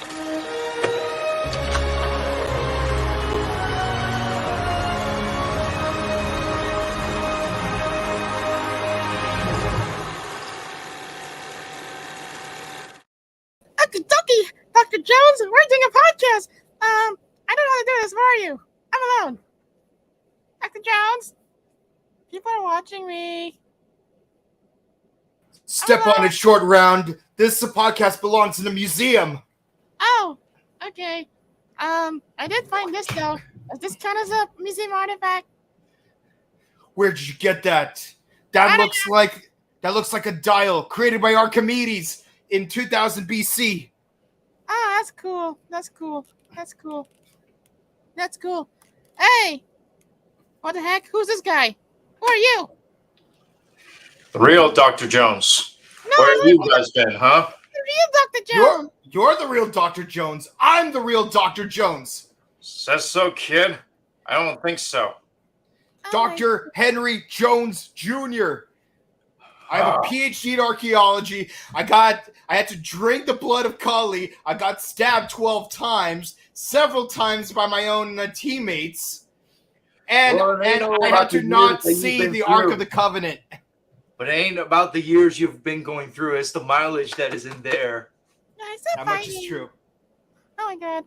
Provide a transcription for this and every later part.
Ducky, Dr. Jones, we're doing a podcast. I don't know how to do this. Where are you? I'm alone. Dr. Jones, people are watching me. Step on it, short round. This podcast belongs in the museum. Oh, okay. I did find this though. Does this count as a museum artifact? Where did you get that? That looks like a dial created by Archimedes in 2000 BC. Oh, that's cool. That's cool. That's cool. That's cool. Hey! What the heck? Who's this guy? Who are you? The real Dr. Jones. No, Where have you guys been, huh? The real Dr. Jones. You're the real Dr. Jones. I'm the real Dr. Jones. Says so, kid. I don't think so. Dr. Henry Jones Jr. I have a PhD in archaeology. I had to drink the blood of Cully. I got stabbed 12 times, several times by my own teammates. And I had to not see the Ark of the Covenant. But it ain't about the years you've been going through. It's the mileage that is in there. How much is true? Oh my god.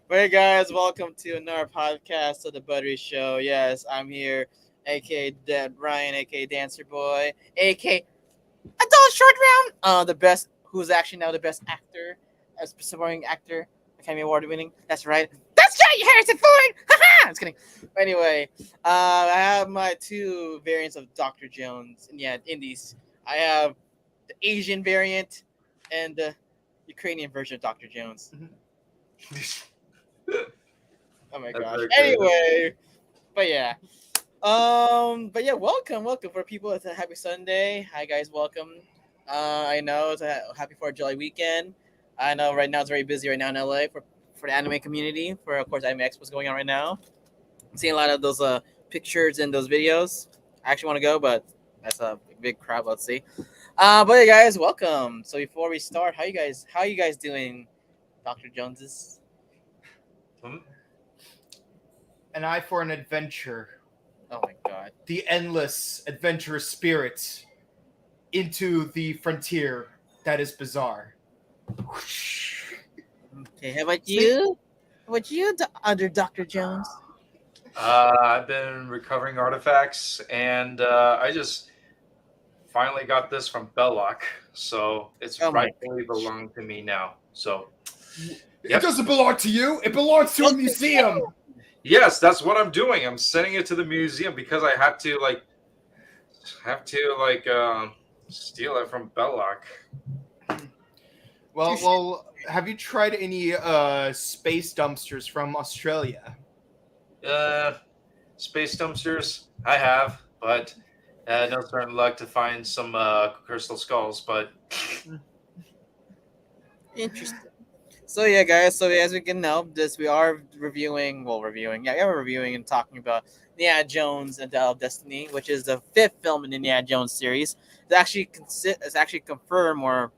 But hey guys, welcome to another podcast of the Buttery Show. Yes, I'm here, aka Ryan, aka Dancer Boy, aka Adult Short Round. The best, who's actually now the best actor, as supporting actor, Academy Award winning. That's right. That's right, Harrison Ford. Haha. Just kidding. But anyway, I have my two variants of Dr. Jones, and yeah, indies. I have the Asian variant and the Ukrainian version of Dr. Jones. Oh my gosh. Anyway, but yeah, welcome for people. It's a happy Sunday. Hi guys, welcome. I know it's a happy 4th of July weekend. I know right now it's very busy right now in LA for the anime community. For of course, Anime Expo's going on right now. I'm seeing a lot of those pictures and those videos. I actually want to go, but that's a big crowd. Let's see. But hey guys, welcome. So before we start, how you guys doing, Dr. Joneses? An eye for an adventure. Oh my god. The endless adventurous spirit into the frontier that is bizarre. Okay, how about you? Under Dr. Jones? I've been recovering artifacts, and I just finally got this from Belloc, so it's rightfully belong to me now. So it doesn't belong to you. It belongs to a museum. Yes, that's what I'm doing. I'm sending it to the museum because I have to steal it from Belloc. Well, have you tried any space dumpsters from Australia? Space dumpsters, I have, but no certain luck to find some crystal skulls. But interesting. So yeah, guys. So as we can know, we are reviewing. We're reviewing and talking about Indiana Jones and Dial of Destiny, which is the 5th film in the Indiana Jones series. It's actually confirmed, or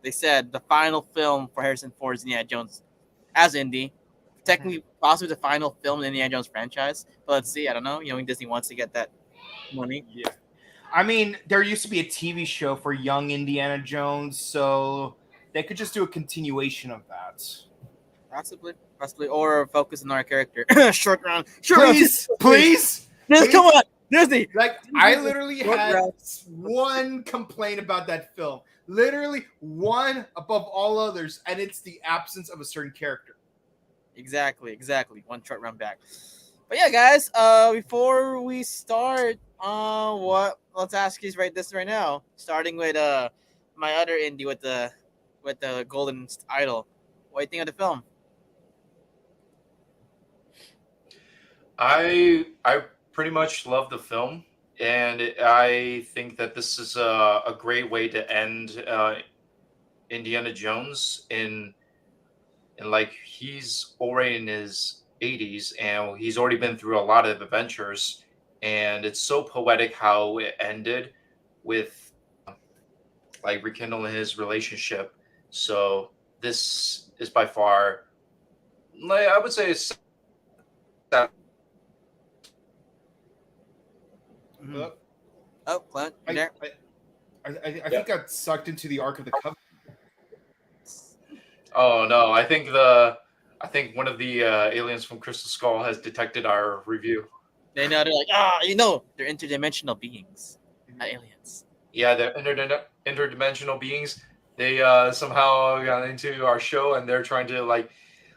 they said the final film for Harrison Ford's Indiana Jones as Indy. Technically, possibly the final film in the Indiana Jones franchise. But let's see. I don't know. Disney wants to get that money. Yeah. I mean, there used to be a TV show for young Indiana Jones, so they could just do a continuation of that. Possibly, or focus on our character. Short round. Please. Come on, Disney. I literally had one complaint about that film. Literally one above all others, and it's the absence of a certain character. Exactly. One short round back. But yeah, guys. Before we start, let's ask you right now. Starting with my other indie with the Golden Idol. What do you think of the film? I pretty much love the film, and I think that this is a great way to end Indiana Jones in like he's already in his 80s and he's already been through a lot of adventures, and it's so poetic how it ended with like rekindling his relationship So this is by far, like, I would say, it's Mhm. Uh, Oh, Clint, you I, there? I think I got sucked into the Ark of the Covenant. Oh no, I think one of the aliens from Crystal Skull has detected our review. They know they're like, they're interdimensional beings, not aliens. Yeah, they're interdimensional beings. They somehow got into our show, and they're trying to like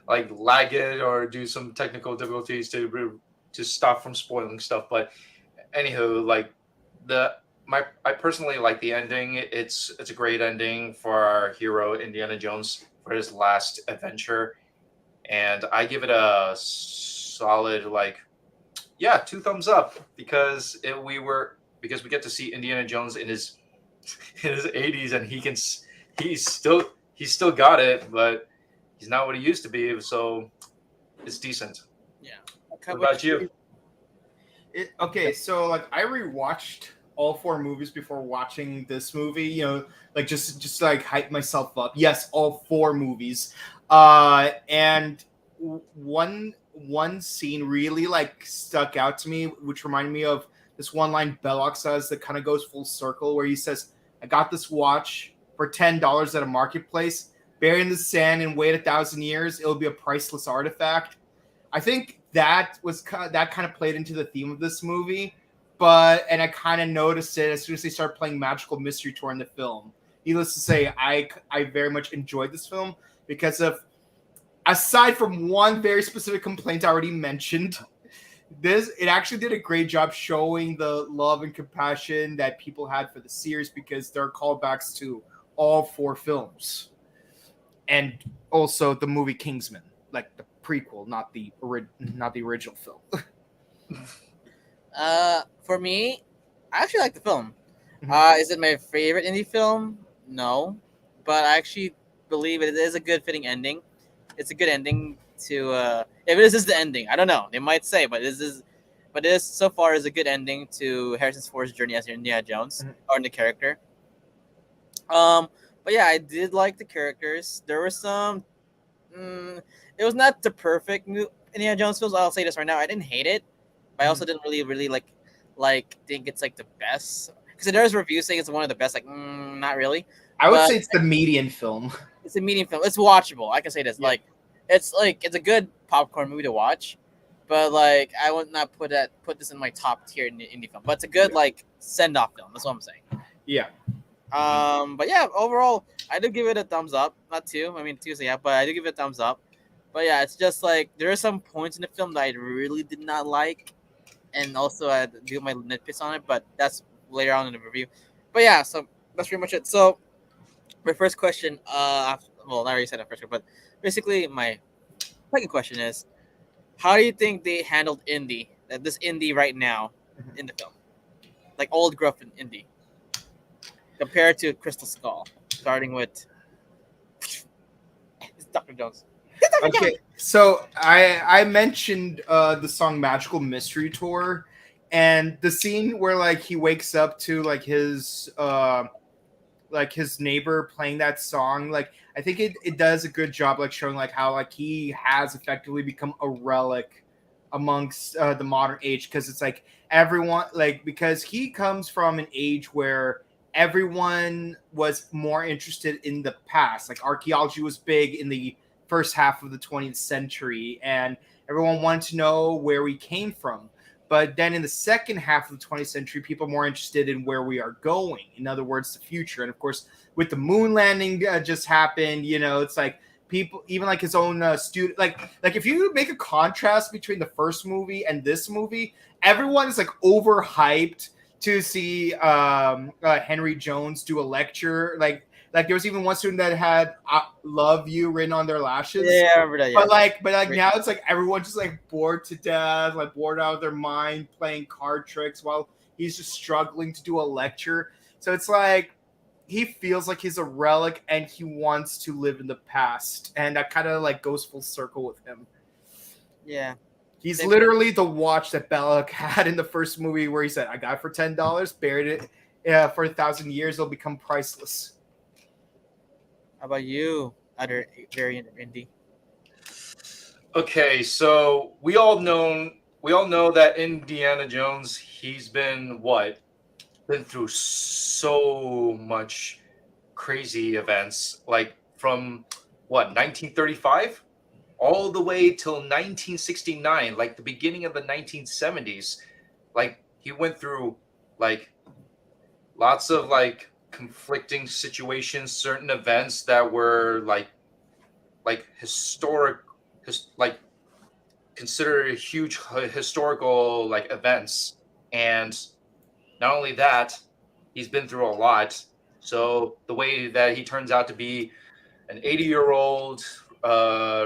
lag it or do some technical difficulties to stop from spoiling stuff. But anywho, like the I personally like the ending. It's a great ending for our hero Indiana Jones for his last adventure, and I give it a solid, like, yeah, 2 thumbs up, because because we get to see Indiana Jones in his in his 80s, and he's still got it, but he's not what he used to be. So it's decent. Yeah. What about you? Okay, so like I rewatched all 4 movies before watching this movie. Like just like hype myself up. Yes, all 4 movies. And one scene really like stuck out to me, which reminded me of this one line Belloc says that kind of goes full circle, where he says, "I got this watch for $10 at a marketplace. Bury in the sand and wait 1,000 years. It'll be a priceless artifact." I think that kind of played into the theme of this movie, and I kind of noticed it as soon as they started playing Magical Mystery Tour in the film. Needless to say, I very much enjoyed this film because of, aside from one very specific complaint I already mentioned, it actually did a great job showing the love and compassion that people had for the series, because there are callbacks to all 4 films, and also the movie Kingsman, like the prequel, not the original film. For me, I actually like the film. Mhm. Is it my favorite indie film? No, but I actually believe it is a good fitting ending. It's a good ending to if this is the ending. I don't know. They might say, but this so far is a good ending to Harrison Ford's journey as Indiana Jones Mhm. or in the character. Um, but yeah, I did like the characters. There were some. It was not the perfect Indiana Jones films. I'll say this right now. I didn't hate it, but I also didn't really like think it's like the best. Because there's reviews saying it's one of the best. Like, not really. I would But say it's the median film. it's a medium film. It's watchable. I can say this. Yeah. It's a good popcorn movie to watch, but like I would not put this in my top tier indie film. But it's a good like send off film. That's what I'm saying. Yeah. But yeah, overall, I do give it a thumbs up. Not 2. I mean 2, so yeah, but I do give it a thumbs up. But yeah, it's just like there are some points in the film that I really did not like, and also I do my nitpicks on it. But that's later on in the review. But yeah, so that's pretty much it. So my first question, well, I already said that first, but basically my second question is, how do you think they handled this indie right now in the film, like old gruff indie, compared to Crystal Skull, starting with it's Dr. Jones. Okay, so I mentioned the song Magical Mystery Tour, and the scene where like he wakes up to like his neighbor playing that song. Like I think it does a good job like showing like how like he has effectively become a relic amongst the modern age, because it's like everyone, like, because he comes from an age where everyone was more interested in the past. Like archaeology was big in the first half of the 20th century, and everyone wanted to know where we came from. But then in the second half of the 20th century, people are more interested in where we are going. In other words, the future. And of course, with the moon landing just happened, it's like people, even like his own student, like if you make a contrast between the first movie and this movie, everyone is like overhyped to see Henry Jones do a lecture. Like there was even one student that had "love you" written on their lashes. Yeah, I remember that. Yeah, But now it's like everyone's just like bored to death, like bored out of their mind, playing card tricks while he's just struggling to do a lecture. So it's like he feels like he's a relic and he wants to live in the past, and that kind of like goes full circle with him. yeah. He's Same. literally the watch that Belloc had in the first movie, where he said, "I got it for $10, buried it for 1,000 years, it'll become priceless." How about you, other variant of indie? Okay, so we all know that Indiana Jones, he's been through so much crazy events, like from 1935 all the way till 1969, like the beginning of the 1970s. Like he went through like lots of like conflicting situations, certain events that were like historic, like considered huge historical like events. And not only that, he's been through a lot. So the way that he turns out to be an 80-year-old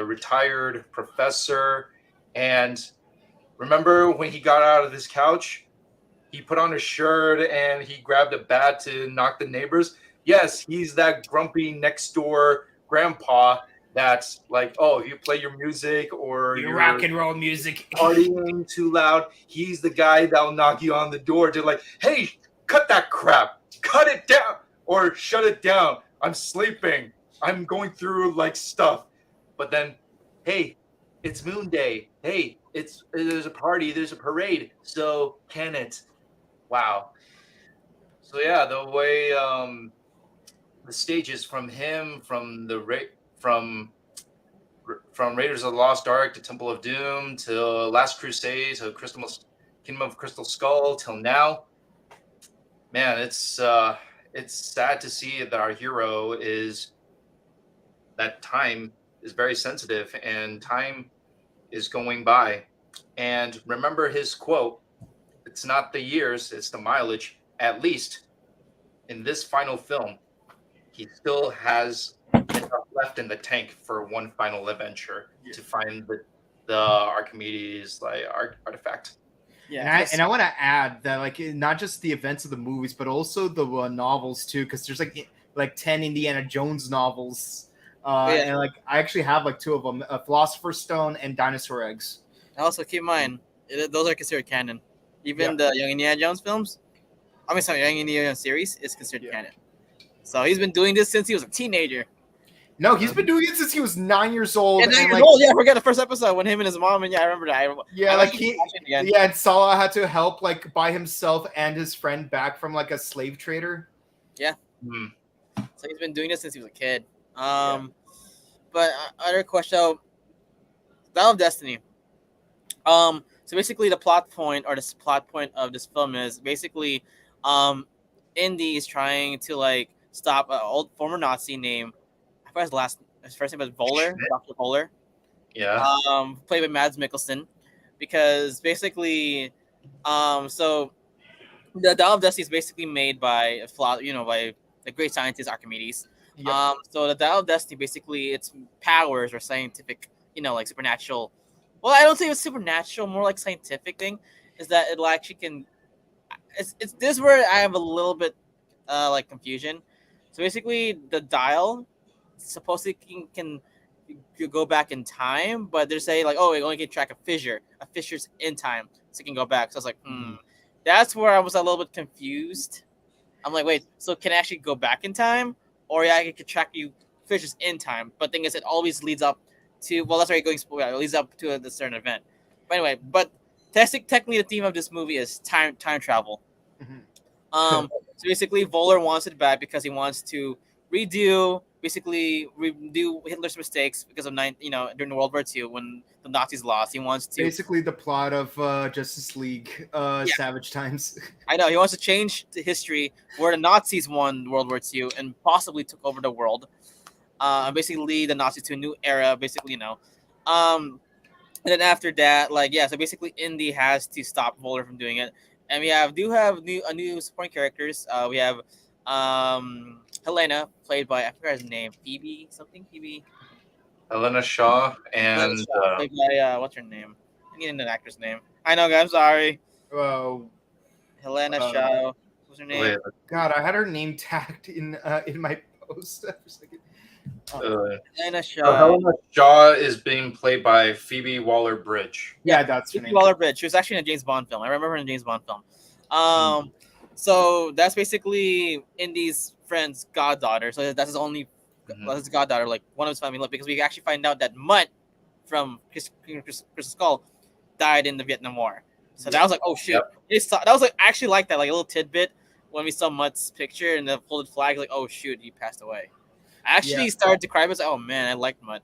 retired professor. And remember when he got out of his couch, he put on a shirt and he grabbed a bat to knock the neighbors. Yes, he's that grumpy next door grandpa that's like, oh, if you play your music or Your you're rock and roll music. partying too loud, he's the guy that'll knock you on the door to like, hey, cut that crap, cut it down, or shut it down. I'm sleeping. I'm going through like stuff. But then, hey, it's Moon Day. Hey, there's a party, there's a parade. So can it? Wow. So yeah, the way the stages from him, from from from Raiders of the Lost Ark to Temple of Doom to Last Crusade to Kingdom of Crystal Skull till now. Man, it's sad to see that our hero is that time is very sensitive and time is going by. And remember his quote, it's not the years, it's the mileage. At least in this final film, he still has enough left in the tank for one final adventure to find the Archimedes like artifact. Yeah, And I want to add that like not just the events of the movies, but also the novels too, because there's like 10 Indiana Jones novels, and like I actually have like two of them: Philosopher's Stone and Dinosaur Eggs. also keep in mind those are considered canon. Even the Young Indiana Jones films, Young Indiana Jones series is considered canon. So he's been doing this since he was a teenager. No, he's been doing it since he was 9 years old. Yeah, 9 years old. Yeah, I forgot the first episode when him and his mom and I remember that. And Salah had to help like buy himself and his friend back from like a slave trader. Yeah. So he's been doing this since he was a kid. But other question, Dial of Destiny. So basically the plot point of this film is basically Indy is trying to like stop an old former Nazi named, I forgot his first name was Voller, Dr. Voller. Yeah. Played by Mads Mikkelsen, because basically, so the Dial of Destiny is basically made by by the great scientist Archimedes. Yep. So the Dial of Destiny basically its powers or scientific, like supernatural. Well, I don't say it's supernatural, more like scientific thing, is that it actually can. It's this where I have a little bit like confusion. So basically, the dial supposedly can you go back in time, but they're saying like, oh, it only can track a fissure's in time, so it can go back. So I was like, that's where I was a little bit confused. I'm like, wait, so can it actually go back in time, or it can track you fissures in time? But thing is, it always leads up to that's why it leads up to a certain event. But anyway, technically the theme of this movie is time travel. So basically, Voller wants it back because he wants to redo Hitler's mistakes because of during World War II when the Nazis lost. He wants to basically the plot of Justice League, Savage Times. I know he wants to change the history where the Nazis won World War II and possibly took over the world. And basically lead the Nazis to a new era. Basically, and then after that, so basically, Indy has to stop Voller from doing it. And we have new supporting characters. We have Helena, played by I forgot his name, Phoebe. Helena Shaw and played by what's her name? I need an actor's name. I know, guys. I'm sorry. Helena Shaw. What's her name? wait, God, I had her name tagged in my post for a second. Helena Shaw. Helena Shaw is being played by Phoebe Waller-Bridge. Yeah, that's her Phoebe name. Waller-Bridge. She was actually in a James Bond film. I remember her in a James Bond film. So that's basically Indy's friend's goddaughter. So that's his only his goddaughter, like one of his family left, because we actually find out that Mutt from Crystal Skull died in the Vietnam War. So that was like, oh shoot. That was like actually like that, like a little tidbit when we saw Mutt's picture and the folded flag, like, oh shoot, he passed away. I actually started to cry. I was like, oh man, I liked Mutt.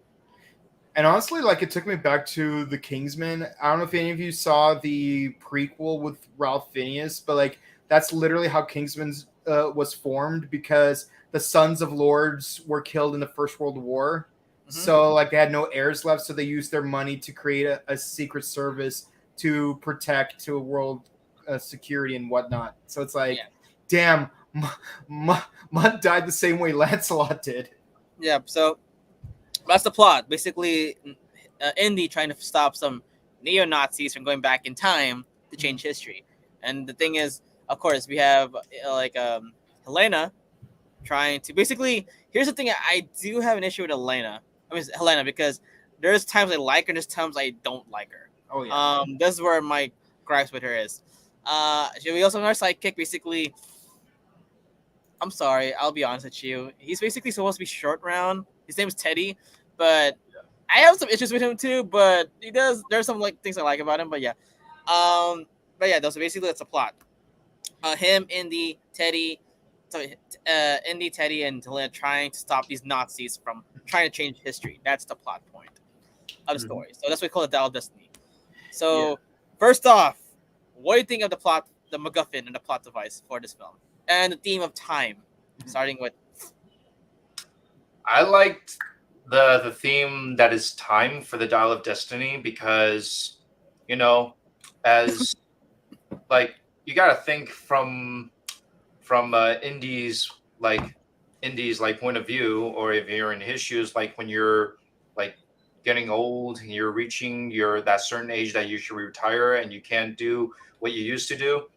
And honestly, like, it took me back to the Kingsman. I don't know if any of you saw the prequel with Ralph Fiennes, but like that's literally how Kingsman was formed, because the sons of lords were killed in the First World War. So like they had no heirs left, so they used their money to create a secret service to protect to world security and whatnot. So it's like, damn, Mutt died the same way Lancelot did. Yeah, so that's the plot. Basically, Indy trying to stop some neo-Nazis from going back in time to change history. And the thing is, of course, we have Helena trying to basically. Here's the thing: I do have an issue with Helena, because there's times I like her, and there's times I don't like her. Oh yeah. This is where my gripes with her is. We also have our sidekick. Basically, I'm sorry, I'll be honest with you. He's basically supposed to be short round. His name is Teddy, but I have some issues with him too. But there's some like things I like about him. But yeah, so basically that's a plot. Him, Indy, Teddy, and Helena trying to stop these Nazis from trying to change history. That's the plot point of the story. So that's what we call the Dial of Destiny. So first off, what do you think of the plot, the MacGuffin, and the plot device for this film, and the theme of time? Starting with, I liked the theme that is time for the Dial of Destiny, because, as like you got to think from Indy's point of view, or if you're in his shoes, like when you're like getting old and you're reaching that certain age that you should retire and you can't do what you used to do.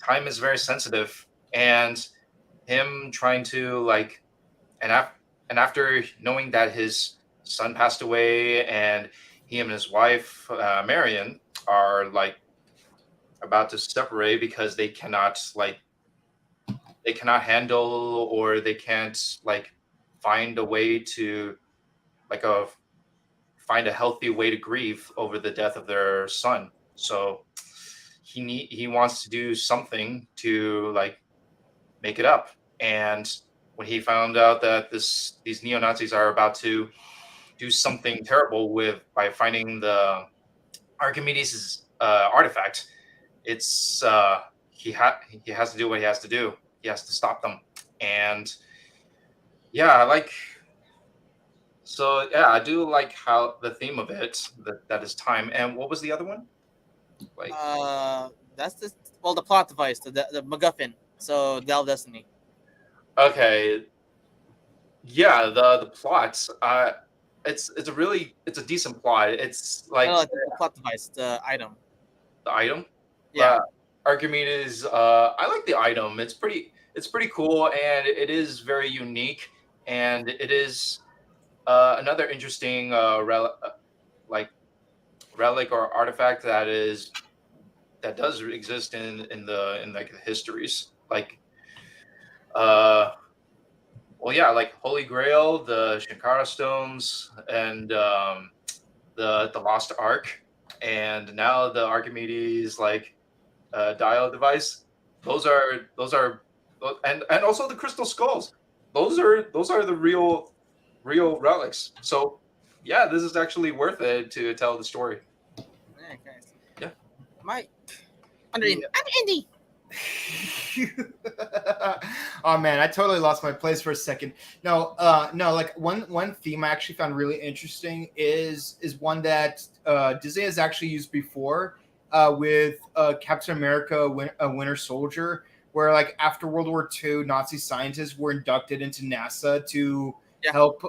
Time is very sensitive, and him trying to after knowing that his son passed away and he and his wife Marion are like about to separate because they cannot handle, or they can't find a way to find a healthy way to grieve over the death of their son. So he wants to do something to make it up. And when he found out that these neo-Nazis are about to do something terrible by finding the Archimedes' artifact, it's he has to do what he has to do. He has to stop them. And I do like how the theme of it that is time. And what was the other one? that's the plot device, the MacGuffin. So Dial of Destiny. Okay. Yeah, the plots. It's a decent plot. It's like the plot device, the item. The item. Yeah. Archimedes. I like the item. It's pretty cool, and it is very unique, and it is another interesting relic or artifact that does exist in the histories, like Holy Grail, the Shankara stones, and the Lost Ark, and now the Archimedes dial device. Those are and also the crystal skulls. Those are the real relics. So yeah, this is actually worth it to tell the story. Yeah, guys. Yeah. I'm Indy. Oh man, I totally lost my place for a second. No, like one theme I actually found really interesting is one that Disney has actually used before with Captain America Winter Soldier, where after World War II, Nazi scientists were inducted into NASA to help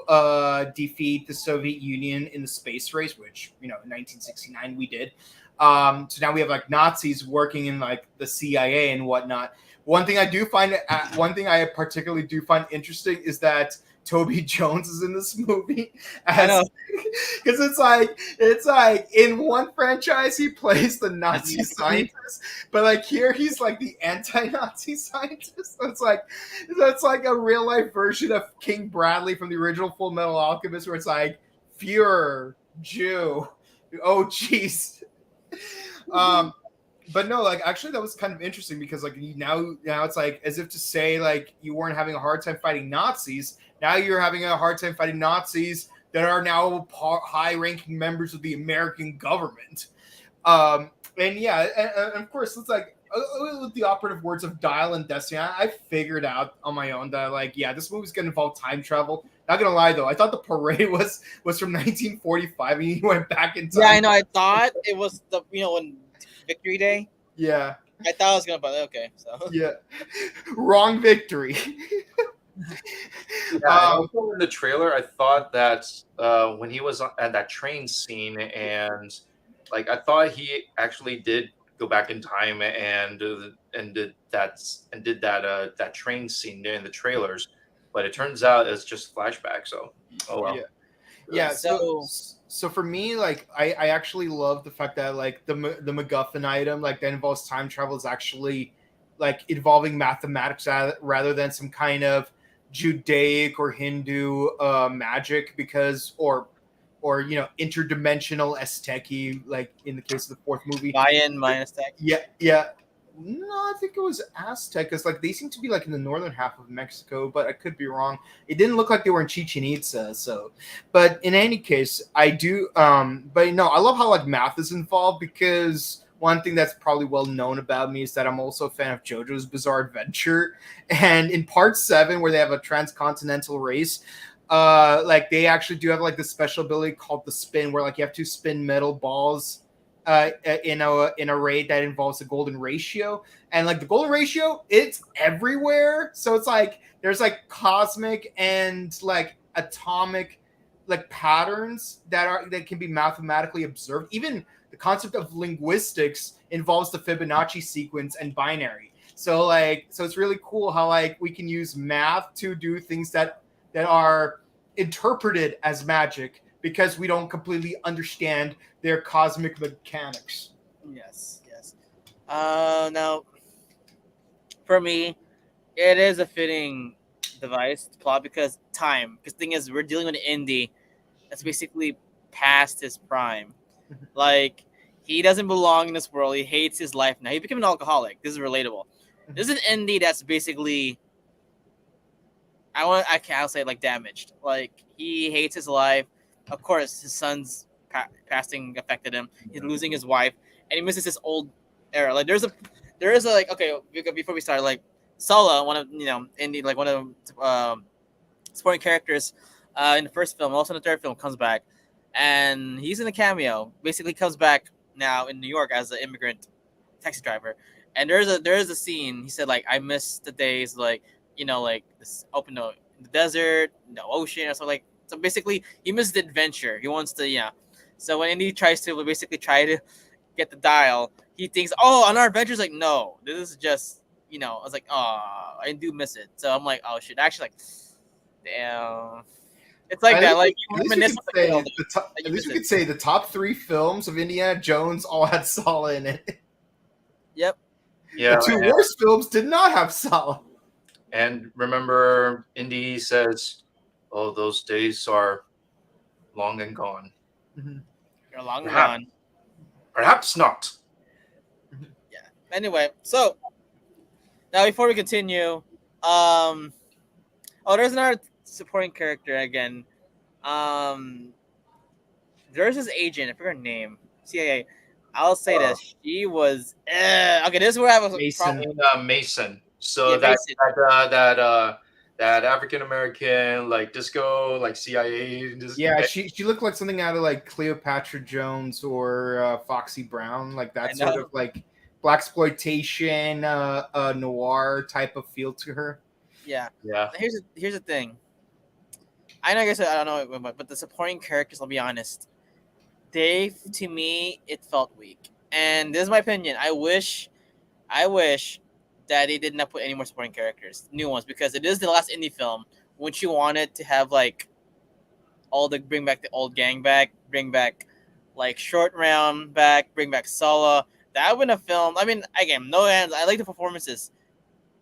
defeat the Soviet Union in the space race, which in 1969 we did. So now we have Nazis working in the CIA and whatnot. One thing I particularly do find interesting is that Toby Jones is in this movie. I know. Because it's like in one franchise he plays the Nazi scientist, but like here he's like the anti-Nazi scientist. So it's like a real life version of King Bradley from the original Full Metal Alchemist, where it's like Fuhrer, Jew. Oh jeez. But no, like actually that was kind of interesting because like now it's like as if to say like you weren't having a hard time fighting Nazis. Now you're having a hard time fighting Nazis that are now high-ranking members of the American government. And yeah, and of course it's like with the operative words of Dial and Destiny, I figured out on my own that like yeah, this movie's gonna involve time travel. Not gonna lie though, I thought the parade was from 1945 and he went back in time. Yeah, I know. I thought it was the when Victory Day. Yeah. I thought I was gonna, but okay. So Yeah. Wrong victory. Yeah, also in the trailer, I thought that when he was at that train scene, and like I thought he actually did go back in time and did that train scene in the trailers, but it turns out it's just flashback. So, oh well. Yeah. Yeah, so for me, like I actually love the fact that like the MacGuffin item like that involves time travel is actually like involving mathematics rather than some kind of Judaic or Hindu magic, because or interdimensional Aztec-y, like in the case of the fourth movie. Mayan Aztec. Yeah. No, I think it was Aztec, because like they seem to be like in the northern half of Mexico, but I could be wrong. It didn't look like they were in Chichen Itza. So, but in any case, I do. But no, I love how like math is involved, because one thing that's probably well known about me is that I'm also a fan of JoJo's Bizarre Adventure, and in part 7, where they have a transcontinental race. Like they actually do have like this special ability called the spin, where like you have to spin metal balls in a raid that involves a golden ratio, and like the golden ratio, it's everywhere. So it's like there's like cosmic and like atomic like patterns that can be mathematically observed. Even the concept of linguistics involves the Fibonacci sequence and binary. So it's really cool how like we can use math to do things that are interpreted as magic, because we don't completely understand their cosmic mechanics. Yes. Now, for me, it is a fitting device plot because time. Because the thing is, we're dealing with an indie that's basically past his prime. Like, he doesn't belong in this world. He hates his life now. He became an alcoholic. This is relatable. This is an indie that's basically, I'll say it like damaged. Like, he hates his life. Of course, his son's passing affected him. He's losing his wife, and he misses his old era. Like, there is a like, okay, before we start, like, Sala, one of indie, like one of supporting characters in the first film, also in the third film, comes back, and he's in a cameo. Basically, comes back now in New York as an immigrant taxi driver. And there is a scene. He said, like, I miss the days like like this open in the desert, the ocean, or something like. So basically, he missed the adventure. He wants to, So when Indy tries to try to get the dial, he thinks, oh, on our adventures, like, no, this is just, I was like, oh, I do miss it. So I'm like, oh shit, actually, like, damn. It's like that. Like, at least we could say the top 3 films of Indiana Jones all had Sala in it. Yep. Yeah. The 2 worst films did not have Sala. And remember, Indy says, "Oh, those days are long and gone." Mm-hmm. You're long and gone. Perhaps not. Yeah. Anyway, so now before we continue, there's another supporting character again. There's this agent. I forgot her name. CIA. I'll say this. She was okay. This is where I was Mason. So yeah, that African American like disco like CIA. Yeah, she looked like something out of like Cleopatra Jones or Foxy Brown, like that sort of like blaxploitation noir type of feel to her. Yeah. Here's the thing. I don't know, but the supporting characters, I'll be honest, to me, it felt weak. And this is my opinion. I wish that they did not put any more supporting characters, new ones, because it is the last indie film wouldn't you want it to have like bring back the old gang back, bring back like Short Round back, bring back Sala. That would have film. I mean, again, no hands. I like the performances.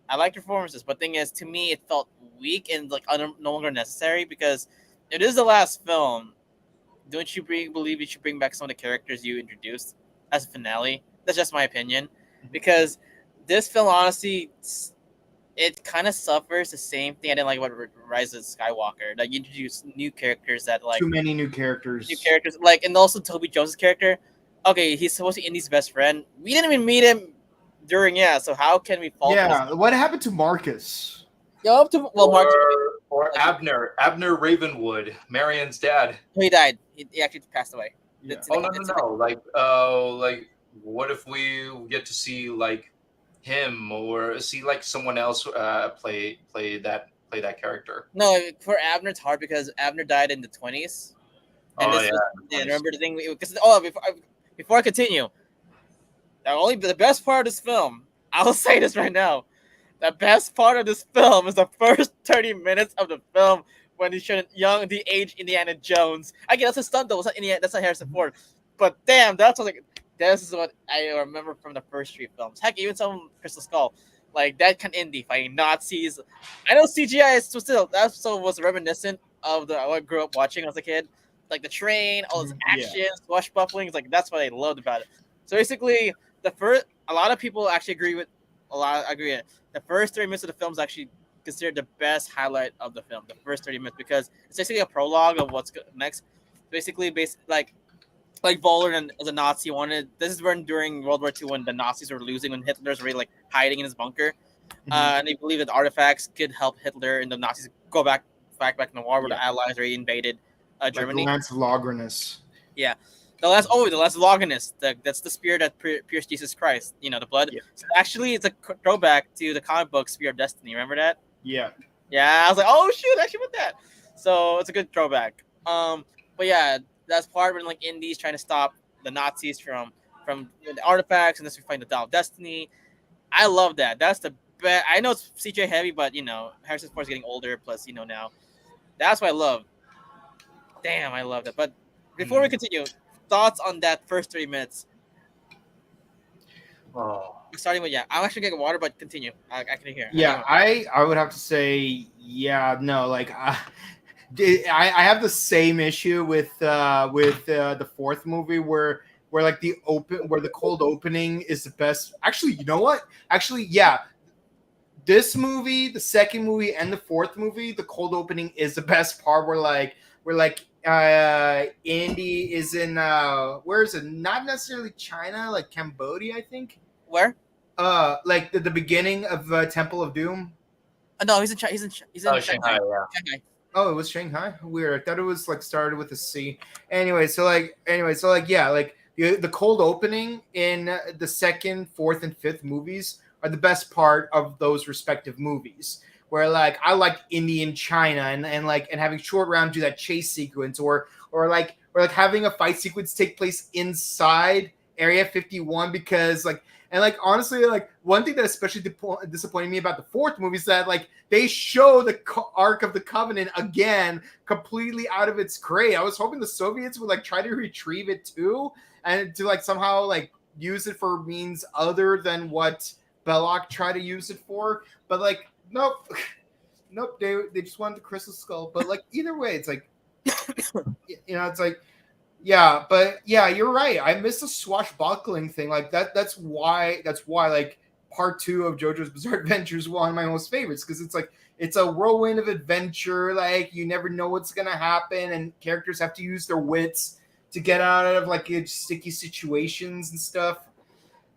But thing is, to me, it felt weak and like no longer necessary because it is the last film. Don't you believe you should bring back some of the characters you introduced as a finale? That's just my opinion, because this film honestly, it kind of suffers the same thing I didn't like about Rise of Skywalker. Like you introduce new characters that like Too many new characters. like, and also Toby Jones' character. Okay, he's supposed to be Indy's best friend. We didn't even meet him during so how can we fault? Yeah, what happened to Marcus? Go up to Mark. Or Abner Ravenwood, Marion's dad. He died. He actually passed away. Yeah. Oh no! Like what if we get to see like him or see like someone else play that character? No, for Abner it's hard because Abner died in the 20s. And remember the thing because before I continue, the best part of this film, I'll say this right now. The best part of this film is the first 30 minutes of the film when he showed the age Indiana Jones. Again, that's a stunt though. That's not Harrison Ford. But damn, that's like this is what I remember from the first three films. Heck, even some Crystal Skull, like that kind of indie fighting Nazis. I know CGI is still that was reminiscent of what I grew up watching as a kid, like the train, all this action, swashbuckling. Like that's what I loved about it. So basically, a lot of people actually agree with. The first 30 minutes of the film is actually considered the best highlight of the film. The first 30 minutes because it's basically a prologue of what's next. Basically, like Voller and as a Nazi wanted. This is when during World War II when the Nazis were losing, when Hitler's really like hiding in his bunker, and they believe that the artifacts could help Hitler and the Nazis go back in the war where the Allies already invaded Germany. Like the Lance of Logranus. Yeah. The last Longinus. That's the spear that pierced Jesus Christ. You know, the blood. Yeah. So actually, it's a throwback to the comic book Spear of Destiny. Remember that? Yeah. Yeah, I was like, oh shoot, I actually with that. So it's a good throwback. But yeah, that's part when like Indy's trying to stop the Nazis from the artifacts, and this we find the Dial of Destiny. I love that. That's the best. I know it's CJ heavy, but you know, Harrison Ford's getting older. Plus, you know now, that's what I love. Damn, I love that. But before we continue. Thoughts on that first 3 minutes? Oh, Starting with I'm actually getting water, but continue. I can hear. Yeah, I would have to say no. Like I have the same issue with the fourth movie where like the cold opening is the best. Actually, you know what? Actually, yeah. This movie, the second movie, and the fourth movie, the cold opening is the best part. Where Andy is in where is it? Not necessarily China, like Cambodia, I think. Where? Like the beginning of Temple of Doom. No, he's in China. He's in Shanghai. Shanghai. Oh, it was Shanghai. Weird. I thought it was like started with a C. Anyway, the cold opening in the second, fourth, and fifth movies are the best part of those respective movies. Where like I like Indian China and having Short Round do that chase sequence or having a fight sequence take place inside Area 51 because honestly one thing that especially disappointed me about the fourth movie is that like they show the Ark of the Covenant again completely out of its crate. I was hoping the Soviets would like try to retrieve it too and to like somehow like use it for means other than what Belloc tried to use it for, but like. Nope. They just wanted the crystal skull. But like either way, it's like it's like you're right. I miss the swashbuckling thing. Like that's why like part 2 of JoJo's Bizarre Adventure is one of my most favorites because it's like it's a whirlwind of adventure. Like you never know what's gonna happen, and characters have to use their wits to get out of like sticky situations and stuff.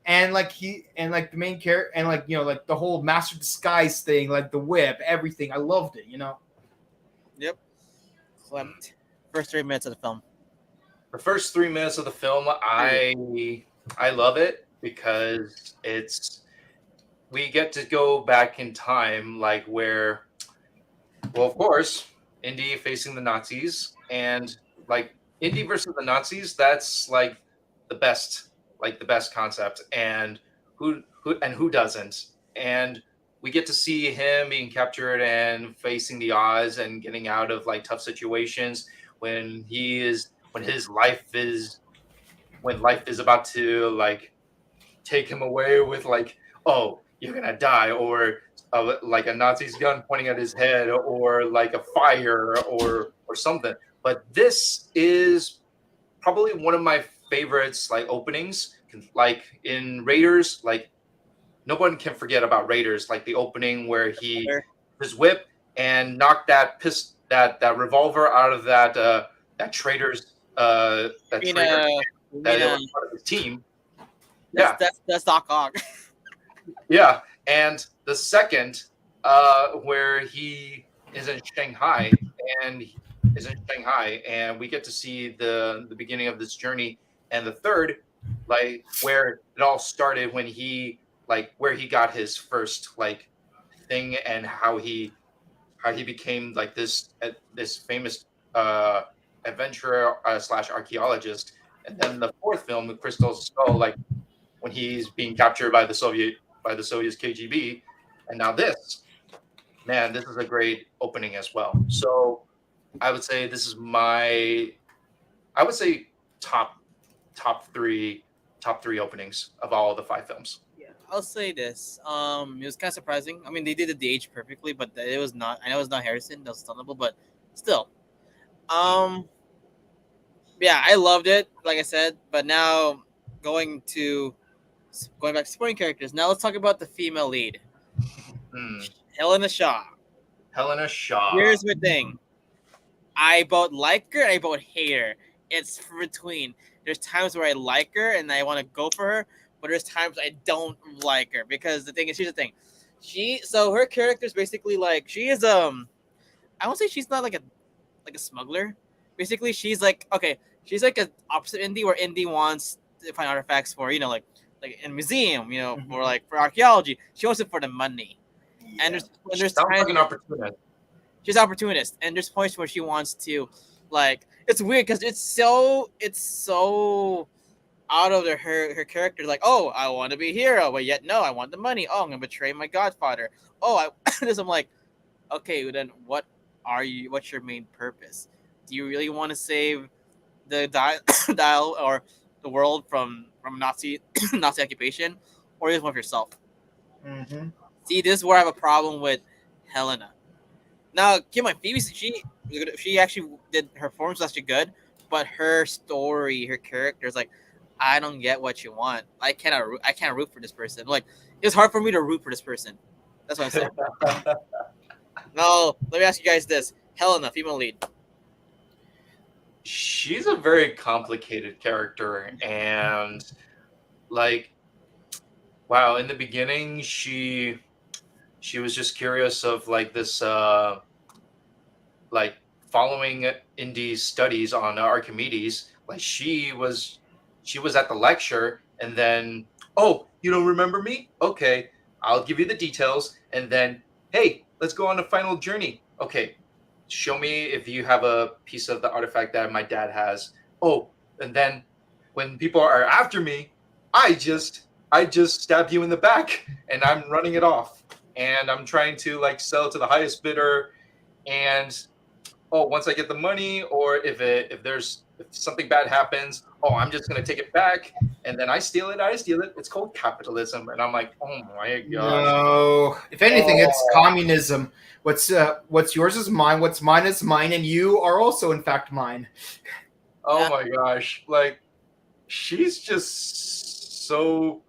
And like the main character and like like the whole master disguise thing, like the whip, everything. I loved it, Yep. Clement. First 3 minutes of the film. The first 3 minutes of the film, I love it because we get to go back in time, like where, well, of course, Indy facing the Nazis and like Indy versus the Nazis. That's like the best concept, and who doesn't, and we get to see him being captured and facing the odds and getting out of like tough situations when life is about to like take him away with like, oh, you're gonna die, or like a Nazi's gun pointing at his head, or like a fire, or something. But this is probably one of my favorites, like openings. Like in Raiders, like no one can forget about Raiders, like the opening where he his whip and knocked that revolver out of that traitor's that traitor that it was part of his team. Yeah, That's Doc Ock. yeah. And the second, where he is in Shanghai and we get to see the beginning of this journey. And the third, like where it all started when he where he got his first like thing and how he became like this famous adventurer slash archaeologist. And then the fourth film, the Crystal Skull, like when he's being captured by the Soviets KGB, and now this, man, this is a great opening as well. So I would say this is I would say top three openings of all the 5 films. Yeah, I'll say this. It was kind of surprising. I mean, they did the age perfectly, but it was not. I know it was not Harrison. That was stunnable, but still. Yeah, I loved it. Like I said, but now going back to supporting characters. Now let's talk about the female lead, Helena Shaw. Helena Shaw. Here's the thing. I both like her, I both hate her. It's between. There's times where I like her and I want to go for her, but there's times I don't like her because the thing is, here's the thing. Her character is basically like she is I won't say she's not like a smuggler. Basically, she's like she's like an opposite Indy where Indy wants to find artifacts for like in a museum, or like for archaeology. She wants it for the money. Yeah. And there's sounds like an opportunist. She's an opportunist, and there's points where she wants to, like, it's weird because it's so out of her character. Like, oh, I want to be a hero, but yet no, I want the money. Oh, I'm gonna betray my godfather. Oh, I'm like, okay, then what's your main purpose? Do you really want to save the dial or the world from Nazi occupation, or just one for yourself? Mm-hmm. See, this is where I have a problem with Helena. Now, keep in mind, Phoebe, she actually did her performance was actually good, but her story, her character is like, I don't get what you want. I can't root for this person. Like, it's hard for me to root for this person. That's what I'm saying. Now, let me ask you guys this: Helena, female lead. She's a very complicated character, and like, wow, in the beginning, she was just curious of like this like following Indy's studies on Archimedes. Like she was at the lecture, and then, oh, you don't remember me? Okay, I'll give you the details, and then, hey, let's go on a final journey. Okay, show me if you have a piece of the artifact that my dad has. Oh, and then when people are after me, I just stabbed you in the back and I'm running it off. And I'm trying to like sell to the highest bidder. And once I get the money, or if something bad happens, I'm just gonna take it back, and then I steal it. It's called capitalism, and I'm like, oh my gosh. No, if anything, it's communism. What's yours is mine. What's mine is mine, and you are also in fact mine. Oh my gosh! Like, she's just so.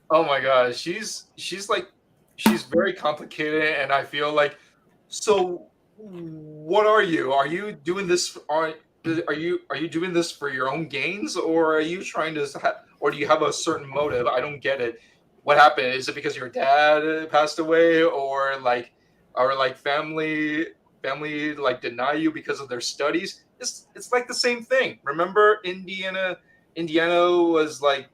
Oh my gosh, she's very complicated, and I feel like, so what are you? Are you doing this? Are you doing this for your own gains, or are you trying to? Or do you have a certain motive? I don't get it. What happened? Is it because your dad passed away, or like family like deny you because of their studies? It's like the same thing. Remember, Indiana was like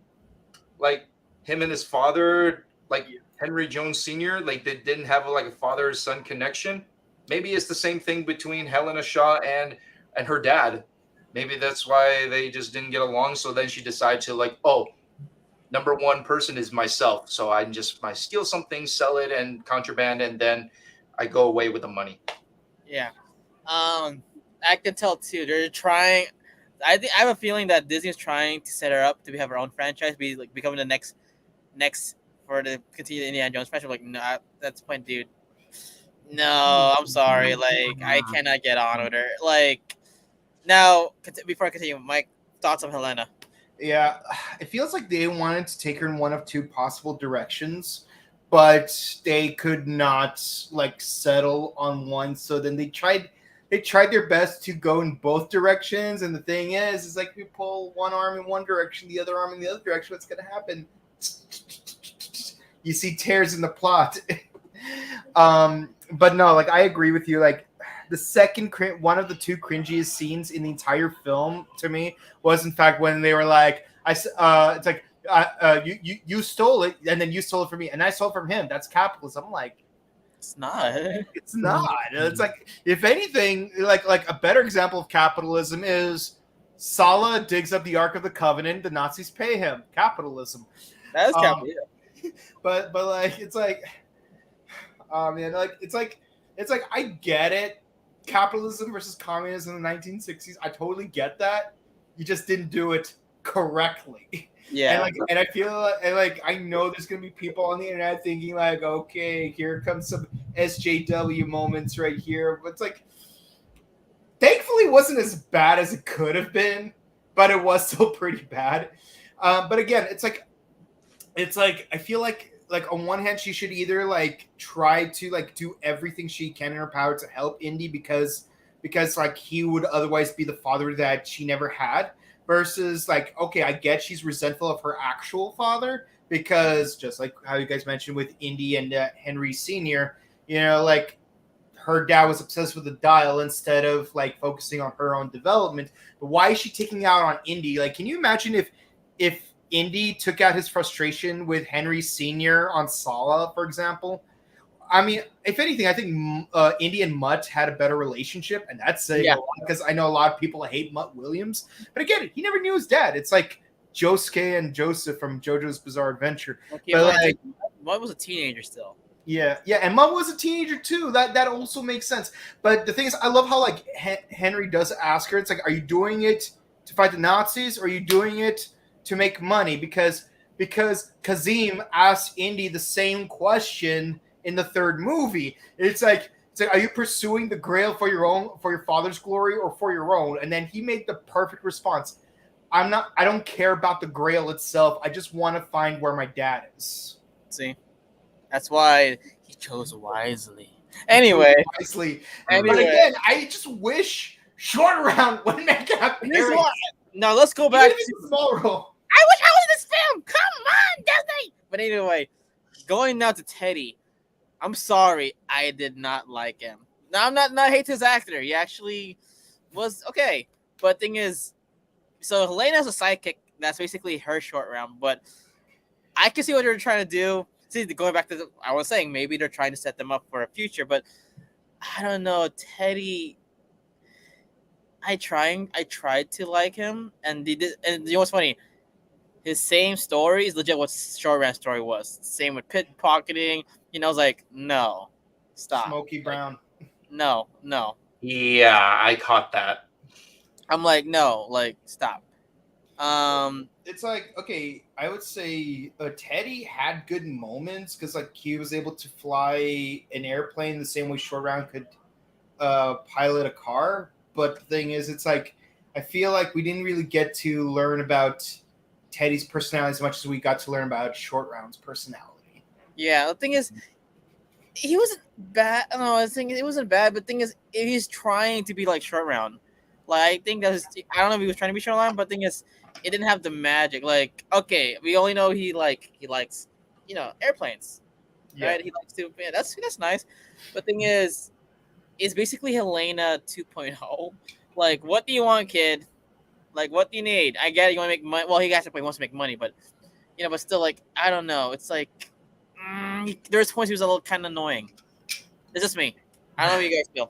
him and his father, like Henry Jones Sr., like they didn't have a father-son connection. Maybe it's the same thing between Helena Shaw and her dad. Maybe that's why they just didn't get along. So then she decided to number one person is myself. So I steal something, sell it, and contraband, and then I go away with the money. Yeah. I can tell too. They're trying. I have a feeling that Disney is trying to set her up to have her own franchise, be like becoming the next for the continued Indiana Jones franchise. Like, no, that's the point, dude. No, I'm sorry. Like, I cannot get on with her. Like, now before I continue, Mike, thoughts on Helena? Yeah, it feels like they wanted to take her in one of two possible directions, but they could not like settle on one. So then they tried their best to go in both directions. And the thing is like we pull one arm in one direction, the other arm in the other direction. What's gonna happen? You see tears in the plot. But no, like I agree with you. Like the second one of the two cringiest scenes in the entire film to me was in fact when they were like, it's like you stole it and then you stole it from me and I stole it from him. That's capitalism. I'm like, It's not. it's not. It's like if anything, like a better example of capitalism is Sala digs up the Ark of the Covenant. The Nazis pay him. Capitalism. That is capitalism. But like it's like, oh man, like it's like I get it. Capitalism versus communism in the 1960s. I totally get that. You just didn't do it correctly. Yeah. And I feel like I know there's gonna be people on the internet thinking like, okay, here comes some SJW moments right here. But it's like, thankfully, it wasn't as bad as it could have been, but it was still pretty bad. But again, it's like I feel like on one hand she should either like try to like do everything she can in her power to help Indy because like he would otherwise be the father that she never had, versus like, okay, I get she's resentful of her actual father because just like how you guys mentioned with Indy and Henry Sr., like her dad was obsessed with the dial instead of like focusing on her own development. But why is she taking out on Indy? Like, can you imagine if Indy took out his frustration with Henry Sr. on Sala, for example? I mean, if anything, I think Indy and Mutt had a better relationship, and that's saying a lot because I know a lot of people hate Mutt Williams. But again, he never knew his dad. It's like Josuke and Joseph from JoJo's Bizarre Adventure. Okay, but like, Mutt was a teenager still. Yeah, and Mutt was a teenager too. That also makes sense. But the thing is, I love how like Henry does ask her. It's like, are you doing it to fight the Nazis, or are you doing it to make money? Because Kazim asked Indy the same question in the third movie. It's like, are you pursuing the Grail for your father's glory or for your own? And then he made the perfect response. I don't care about the Grail itself. I just want to find where my dad is. See, that's why he chose wisely. Anyway. But again, I just wish Short Round wouldn't have got married. Now let's go back to small role. I wish I was in this film. Come on, Disney. But anyway, going now to Teddy. I'm sorry, I did not like him. Now I'm not hate his actor. He actually was okay. But thing is, so Helena's a sidekick. That's basically her Short Round. But I can see what they're trying to do. See, going back to I was saying, maybe they're trying to set them up for a future. But I don't know, Teddy. I tried to like him, and they did. And you know what's funny? His same story is legit what Short Round's story was. Same with pickpocketing. I was like, no, stop. Smokey Brown. Like, no. Yeah, I caught that. I'm like, no, like, stop. It's like, okay, I would say Teddy had good moments because like he was able to fly an airplane the same way Short Round could pilot a car. But the thing is, it's like I feel like we didn't really get to learn about Teddy's personality as much as we got to learn about Short Round's personality. Yeah, the thing is, he wasn't bad. I don't know. I think it wasn't bad, but the thing is, he's trying to be like Short Round. Like, I think I don't know if he was trying to be Short Round, but the thing is, it didn't have the magic. Like, okay, we only know he likes, airplanes. Yeah. Right? He likes to. Yeah, that's nice. But the thing is, it's basically Helena 2.0. Like, what do you want, kid? Like, what do you need? I get it, you want to make money. Well, he wants to make money, but but still, like, I don't know. It's like there's points he was a little kind of annoying. It's just me. I don't know how you guys feel.